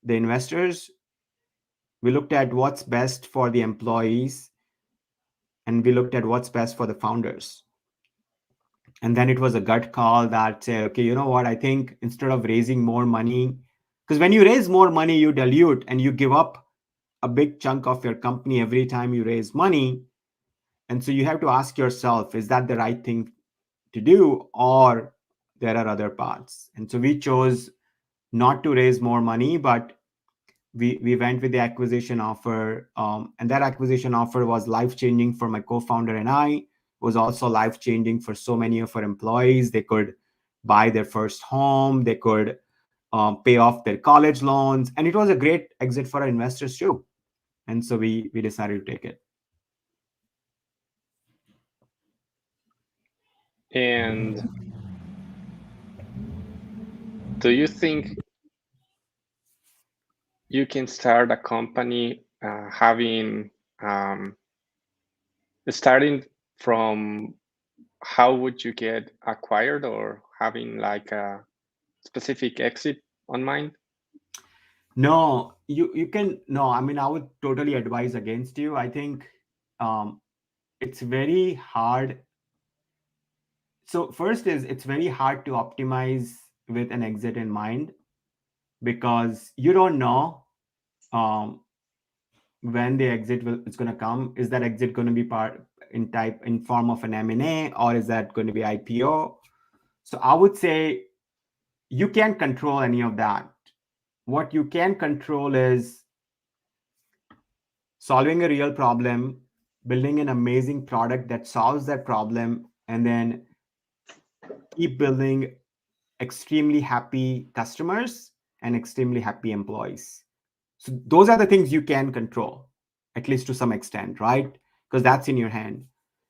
the investors. We looked at what's best for the employees, and we looked at what's best for the founders. And then it was a gut call that said, okay, you know what? I think instead of raising more money, because when you raise more money, you dilute and you give up a big chunk of your company every time you raise money. And so you have to ask yourself, is that the right thing to do, or there are other paths? And so we chose not to raise more money, but we went with the acquisition offer. And that acquisition offer was life-changing for my co-founder and I. It was also life-changing for so many of our employees. They could buy their first home. They could pay off their college loans. And it was a great exit for our investors too. And so we decided to take it. And do you think you can start a company starting from how would you get acquired, or having like a specific exit on mind? No, you can, no, I mean, I would totally advise against you. I think it's very hard. So first is, it's very hard to optimize with an exit in mind, because you don't know when the exit is going to come. Is that exit going to be in form of an M&A, or is that going to be IPO? So I would say you can't control any of that. What you can control is solving a real problem, building an amazing product that solves that problem, and then keep building extremely happy customers and extremely happy employees. So those are the things you can control, at least to some extent, right? Because that's in your hand.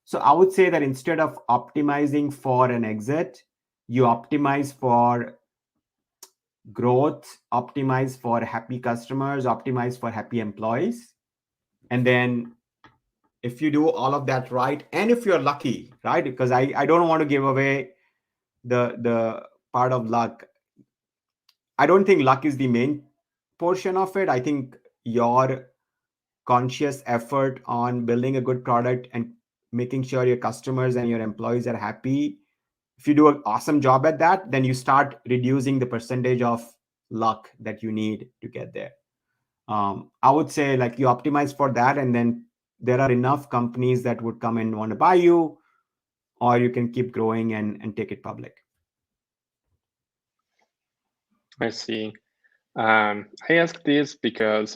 So I would say that instead of optimizing for an exit, you optimize for growth, optimize for happy customers, optimize for happy employees. And then if you do all of that right, and if you're lucky, right? Because I don't want to give away the part of luck. I don't think luck is the main portion of it. I think your conscious effort on building a good product and making sure your customers and your employees are happy, if you do an awesome job at that, then you start reducing the percentage of luck that you need to get there. I would say like you optimize for that, and then there are enough companies that would come and want to buy you, or you can keep growing and take it public. I see. I ask this because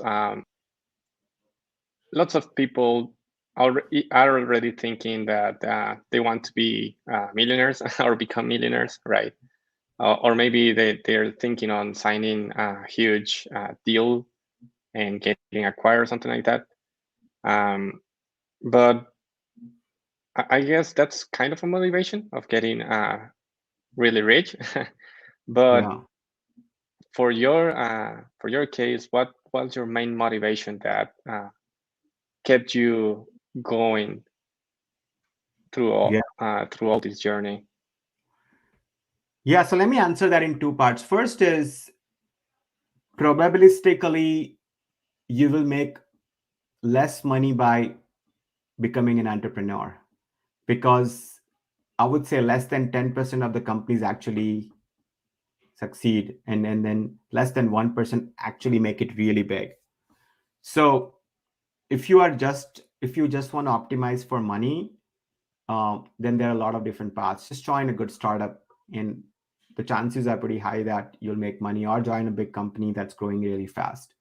lots of people are already thinking that they want to be millionaires or become millionaires, right? Or maybe they're thinking on signing a huge deal and getting acquired or something like that. But I guess that's kind of a motivation of getting really rich. But Yeah. for your case, what was your main motivation that kept you going through all this journey? Yeah, so let me answer that in two parts. First is probabilistically, you will make less money by becoming an entrepreneur, because I would say less than 10% of the companies actually succeed, and then less than 1% actually make it really big. So if you just want to optimize for money, then there are a lot of different paths. Just join a good startup, and the chances are pretty high that you'll make money, or join a big company that's growing really fast.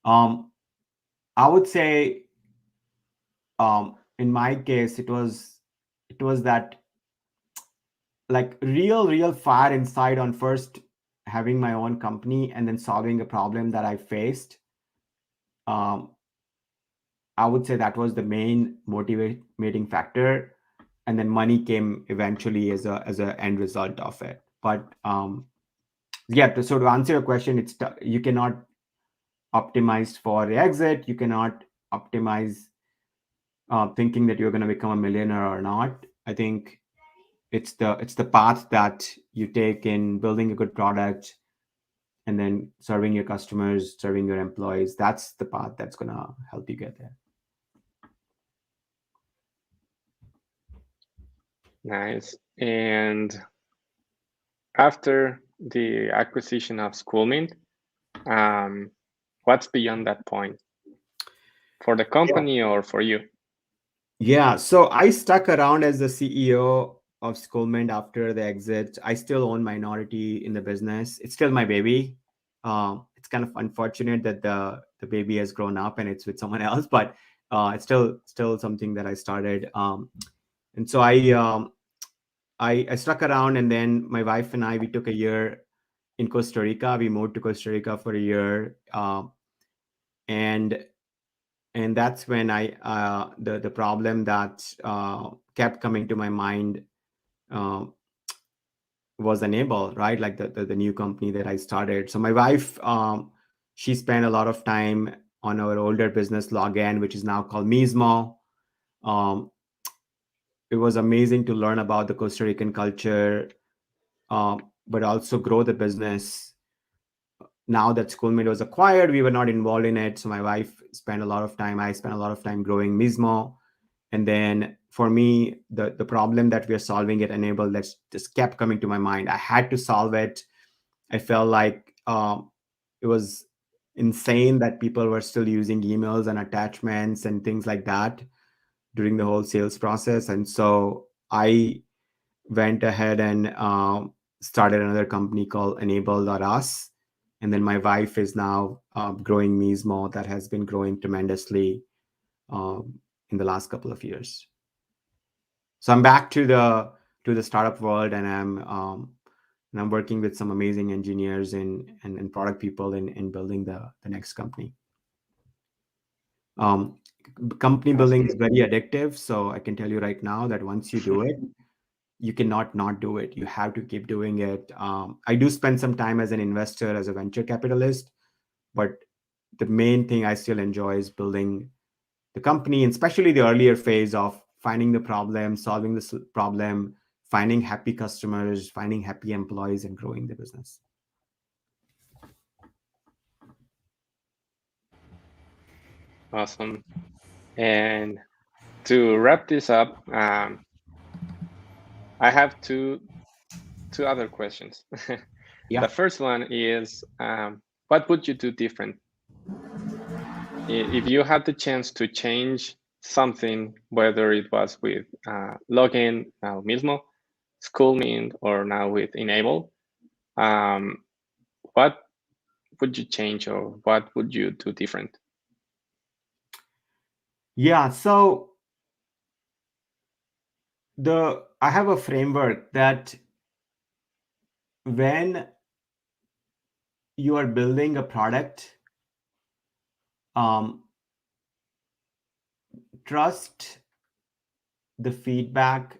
I would say, in my case, it was that like real fire inside on first having my own company and then solving a problem that I faced. I would say that was the main motivating factor, and then money came eventually as a end result of it. But yeah, so to answer your question, it's you cannot optimize for the exit. You cannot optimize thinking that you're going to become a millionaire or not. I think it's the path that you take in building a good product and then serving your customers, serving your employees. That's the path that's going to help you get there. Nice. And after the acquisition of Schoolmint, what's beyond that point for the company or for you? Yeah, so I stuck around as the CEO of Schoolmint after the exit. I still own minority in the business. It's still my baby. It's kind of unfortunate that the baby has grown up and it's with someone else, but it's still something that I started. And so I stuck around, and then my wife and we took a year in Costa Rica. We moved to Costa Rica for a year, and that's when the problem that kept coming to my mind was Enable, right? Like the new company that I started. So my wife, she spent a lot of time on our older business, Login, which is now called Mismo. It was amazing to learn about the Costa Rican culture, but also grow the business. Now that Schoolmint was acquired, we were not involved in it. So my wife spent a lot of time, I spent a lot of time growing Mismo. And then for me, the problem that we are solving at Enable that just kept coming to my mind. I had to solve it. I felt like it was insane that people were still using emails and attachments and things like that during the whole sales process. And so I went ahead and started another company called Enable.us. And then my wife is now growing Mismo, that has been growing tremendously. in the last couple of years. So I'm back to the startup world, and I'm working with some amazing engineers and product people in building the next company. Company building is very addictive. So I can tell you right now that once you do it, you cannot not do it. You have to keep doing it. I do spend some time as an investor, as a venture capitalist, but the main thing I still enjoy is building the company, and especially the earlier phase of finding the problem, solving the problem, finding happy customers, finding happy employees, and growing the business. Awesome. And to wrap this up, I have two other questions. Yeah. The first one is, what would you do different? If you had the chance to change something, whether it was with Login now mismo, Schoolmint, or now with Enable, what would you change, or what would you do different? Yeah, so I have a framework that when you are building a product, trust the feedback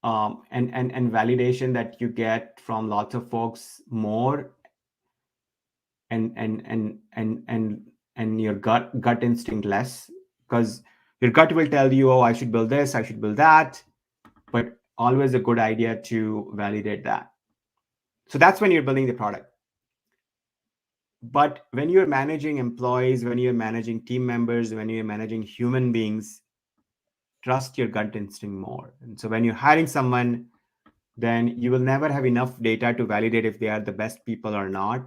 and validation that you get from lots of folks more, and your gut instinct less, because your gut will tell you, oh, I should build this, I should build that, but always a good idea to validate that. So that's when you're building the product. But when you're managing employees, when you're managing team members, when you're managing human beings, trust your gut instinct more. And so when you're hiring someone, then you will never have enough data to validate if they are the best people or not.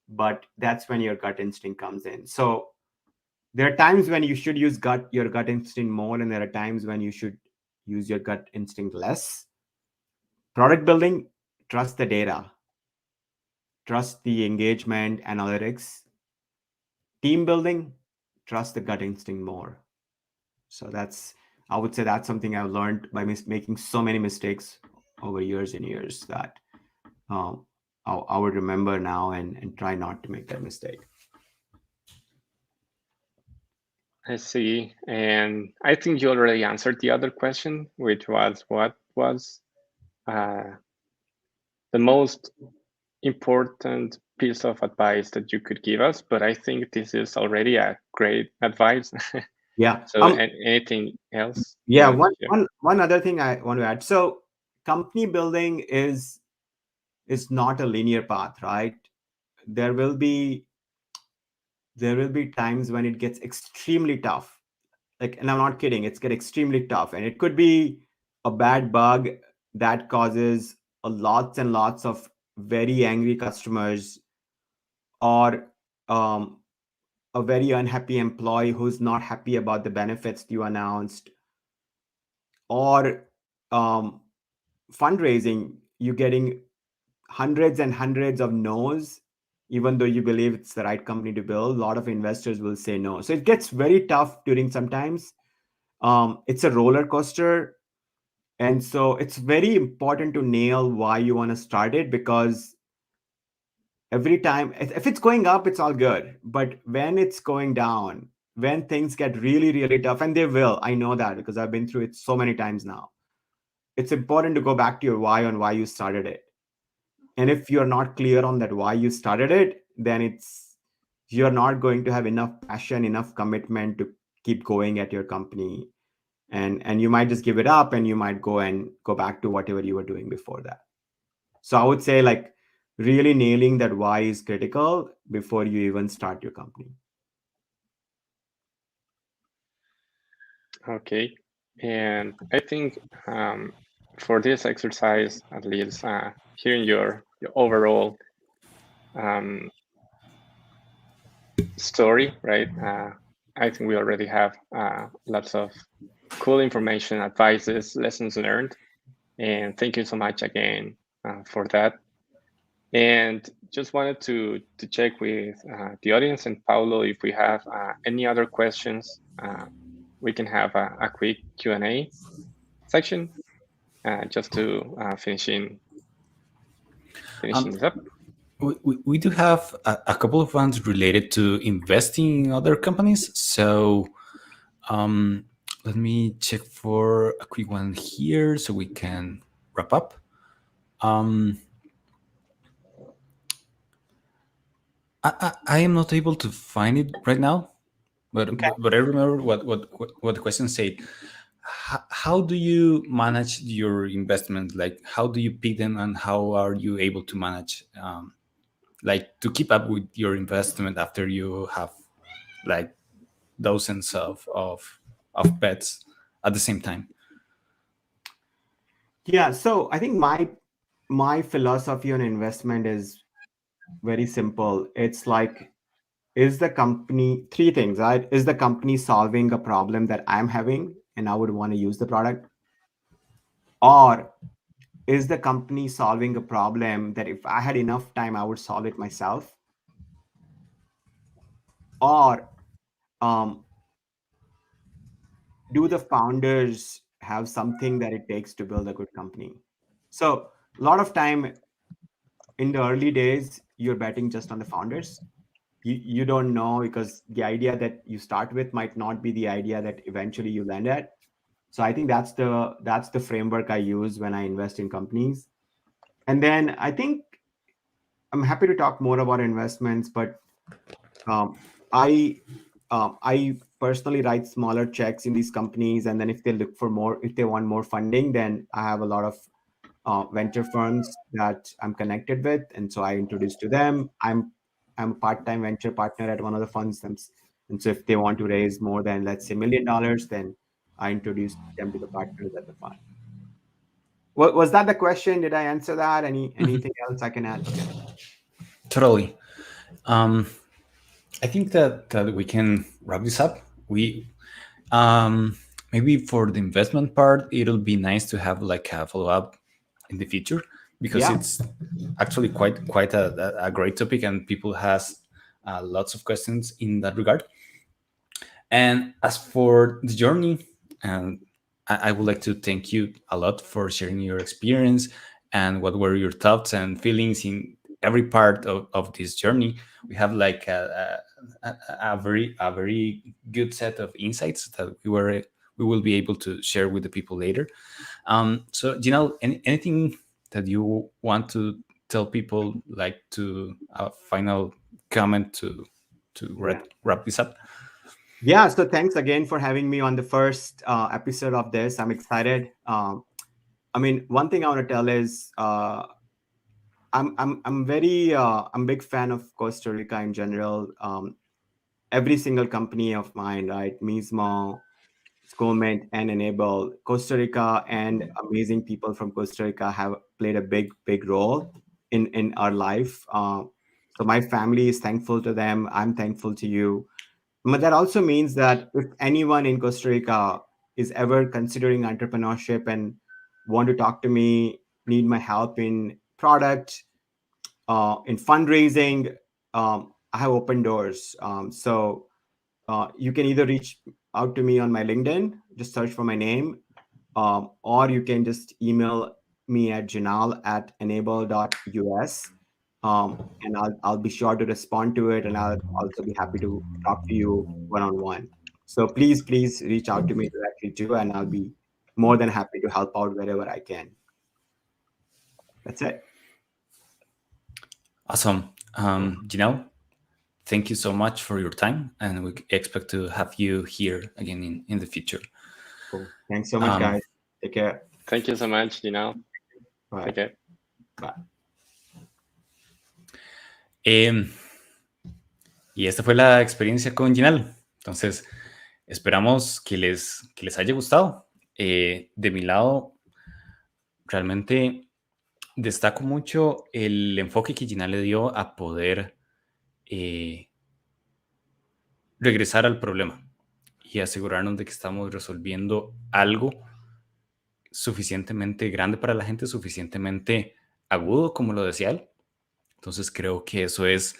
But that's when your gut instinct comes in. So there are times when you should use your gut instinct more, and there are times when you should use your gut instinct less. Product building, trust the data, trust the engagement analytics. Team building, trust the gut instinct more. So I would say that's something I've learned by making so many mistakes over years and years that I would remember now and try not to make that mistake. I see. And I think you already answered the other question, which was what was the most important piece of advice that you could give us. But I think this is already a great advice. Yeah. So anything else? Yeah. One other thing I want to add. So company building is not a linear path, right? There will be times when it gets extremely tough. And I'm not kidding, it's get extremely tough. And it could be a bad bug that causes lots and lots of very angry customers, or a very unhappy employee who's not happy about the benefits you announced, or fundraising, you getting hundreds and hundreds of no's, even though you believe it's the right company to build. A lot of investors will say no. So it gets very tough during sometimes. It's a roller coaster. And so it's very important to nail why you want to start it, because every time, if it's going up, it's all good. But when it's going down, when things get really, really tough, and they will, I know that because I've been through it so many times now, it's important to go back to your why on why you started it. And if you're not clear on that why you started it, then you're not going to have enough passion, enough commitment to keep going at your company. And you might just give it up, and you might go back to whatever you were doing before that. So I would say, like, really nailing that why is critical before you even start your company. Okay. And I think for this exercise, at least hearing your overall story, right? I think we already have lots of cool information, advices, lessons learned. And thank you so much again for that. And just wanted to check with the audience and Paulo if we have any other questions we can have a quick Q&A section just to finishing this up. We do have a couple of ones related to investing in other companies. So let me check for a quick one here so we can wrap up. I am not able to find it right now, but I remember what the question said. How do you manage your investment? Like, how do you pick them, and how are you able to manage, like, to keep up with your investment after you have like dozens of bets at the same time? Yeah, so I think my philosophy on investment is very simple. It's like, is the company, three things, right? Is the company solving a problem that I'm having and I would want to use the product? Or is the company solving a problem that if I had enough time, I would solve it myself? Or do the founders have something that it takes to build a good company? So a lot of time in the early days, you're betting just on the founders. You don't know, because the idea that you start with might not be the idea that eventually you land at. So I think that's the framework I use when I invest in companies. And then I think I'm happy to talk more about investments, but I personally write smaller checks in these companies, and then if they look for more, if they want more funding, then I have a lot of venture firms that I'm connected with, and so I introduce to them. I'm a part-time venture partner at one of the funds, and so if they want to raise more than, let's say, $1 million, then I introduce them to the partners at the fund. What was that the question? Did I answer that? Anything else I can add? Okay. Totally. I think that we can wrap this up. We maybe for the investment part, it'll be nice to have like a follow-up in the future, because it's actually quite a great topic, and people has lots of questions in that regard. And as for the journey, I would like to thank you a lot for sharing your experience and what were your thoughts and feelings in every part of this journey. We have like a very good set of insights that we will be able to share with the people later. So Jinal, anything that you want to tell people, like to a final comment to wrap this up? Yeah, so thanks again for having me on the first episode of this. I'm excited. I mean, one thing I want to tell is I'm a big fan of Costa Rica in general. Every single company of mine, right, Mismo, Scoment, and Enable, Costa Rica and amazing people from Costa Rica have played a big role in our life. So my family is thankful to them. I'm thankful to you. But that also means that if anyone in Costa Rica is ever considering entrepreneurship and want to talk to me, need my help in product, in fundraising, I have open doors. So you can either reach out to me on my LinkedIn, just search for my name, or you can just email me at jinal@enable.us. And I'll be sure to respond to it, and I'll also be happy to talk to you one-on-one. So please reach out to me directly too, and I'll be more than happy to help out wherever I can. That's it. Awesome. Jinal, thank you so much for your time, and we expect to have you here again in the future. Cool. Thanks so much, guys. Take care. Thank you so much, Jinal. Bye. Take care. Bye. Y esta fue la experiencia con Jinal. Entonces, esperamos que les haya gustado. De mi lado, realmente destaco mucho el enfoque que Jinal le dio a poder regresar al problema y asegurarnos de que estamos resolviendo algo suficientemente grande para la gente, suficientemente agudo, como lo decía él. Entonces creo que eso es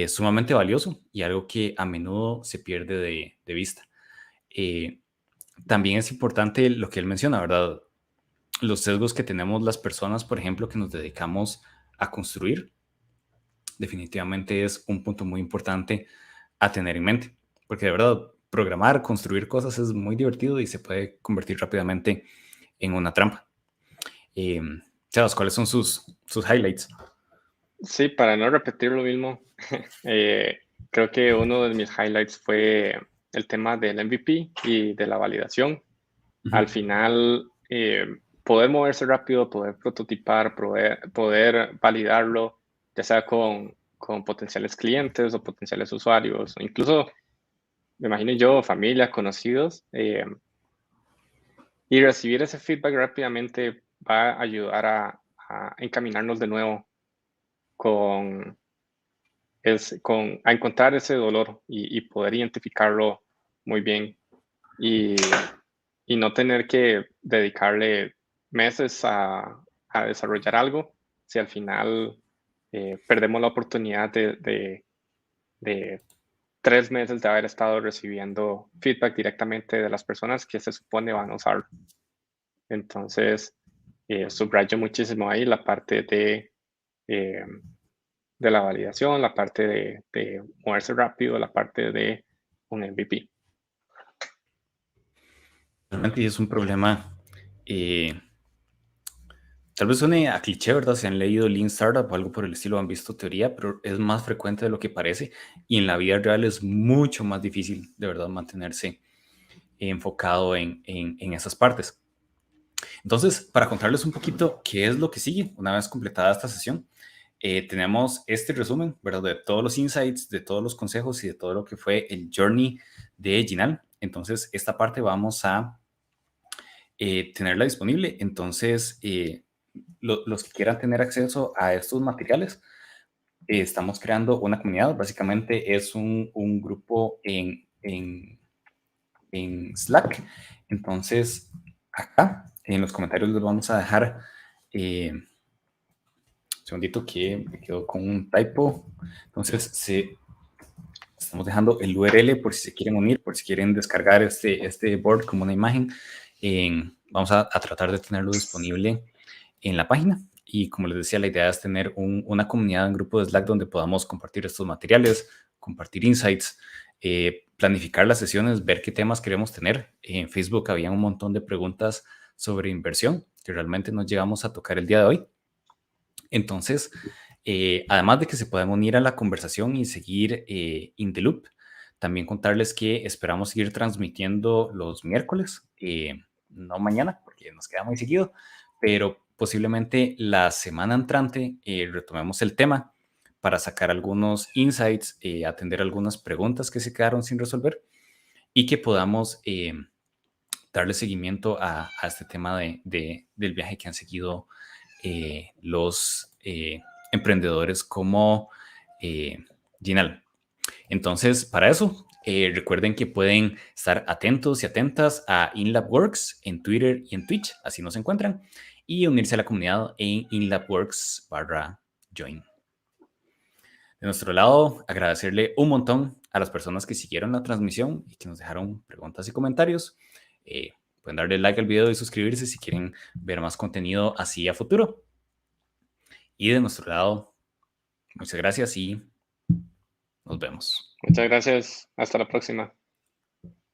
sumamente valioso y algo que a menudo se pierde de vista. también es importante lo que él menciona, ¿verdad? Los sesgos que tenemos las personas, por ejemplo, que nos dedicamos a construir, definitivamente es un punto muy importante a tener en mente, porque de verdad, programar, construir cosas es muy divertido y se puede convertir rápidamente en una trampa. Chavos, ¿cuáles son sus highlights? Sí, para no repetir lo mismo, creo que uno de mis highlights fue el tema del MVP y de la validación. Al final, poder moverse rápido, poder prototipar, poder validarlo, ya sea con potenciales clientes o potenciales usuarios, o incluso, me imagino yo, familia, conocidos, y recibir ese feedback rápidamente va a ayudar a encaminarnos de nuevo a encontrar ese dolor y poder identificarlo muy bien y no tener que dedicarle meses a desarrollar algo si al final perdemos la oportunidad de 3 meses de haber estado recibiendo feedback directamente de las personas que se supone van a usarlo. Entonces, subrayo muchísimo ahí la parte de la validación, la parte de moverse rápido, la parte de un MVP. Realmente es un problema, tal vez suene a cliché, ¿verdad? Si han leído Lean Startup o algo por el estilo, han visto teoría, pero es más frecuente de lo que parece y en la vida real es mucho más difícil, de verdad, mantenerse enfocado en esas partes. Entonces, para contarles un poquito qué es lo que sigue una vez completada esta sesión, tenemos este resumen, ¿verdad? De todos los insights, de todos los consejos y de todo lo que fue el journey de Jinal. Entonces, esta parte vamos a tenerla disponible. Entonces, los que quieran tener acceso a estos materiales, estamos creando una comunidad. Básicamente es un grupo en Slack. Entonces, acá en los comentarios les vamos a dejar un segundito que me quedo con un typo. Entonces, estamos dejando el URL por si se quieren unir, por si quieren descargar este board como una imagen. Vamos a tratar de tenerlo disponible en la página. Y como les decía, la idea es tener una comunidad, un grupo de Slack donde podamos compartir estos materiales, compartir insights, planificar las sesiones, ver qué temas queremos tener. En Facebook había un montón de preguntas sobre inversión que realmente no llegamos a tocar el día de hoy. Entonces, además de que se puedan unir a la conversación y seguir in the loop, también contarles que esperamos seguir transmitiendo los miércoles, no mañana, porque nos queda muy seguido, pero posiblemente la semana entrante retomemos el tema para sacar algunos insights, atender algunas preguntas que se quedaron sin resolver y que podamos darle seguimiento a este tema del viaje que han seguido los emprendedores como Jinal. Entonces, para eso, recuerden que pueden estar atentos y atentas a Inlab Works en Twitter y en Twitch, así nos encuentran, y unirse a la comunidad en inlabworks/join. De nuestro lado, agradecerle un montón a las personas que siguieron la transmisión y que nos dejaron preguntas y comentarios. Pueden darle like al video y suscribirse si quieren ver más contenido así a futuro. Y de nuestro lado, muchas gracias y nos vemos. Muchas gracias. Hasta la próxima.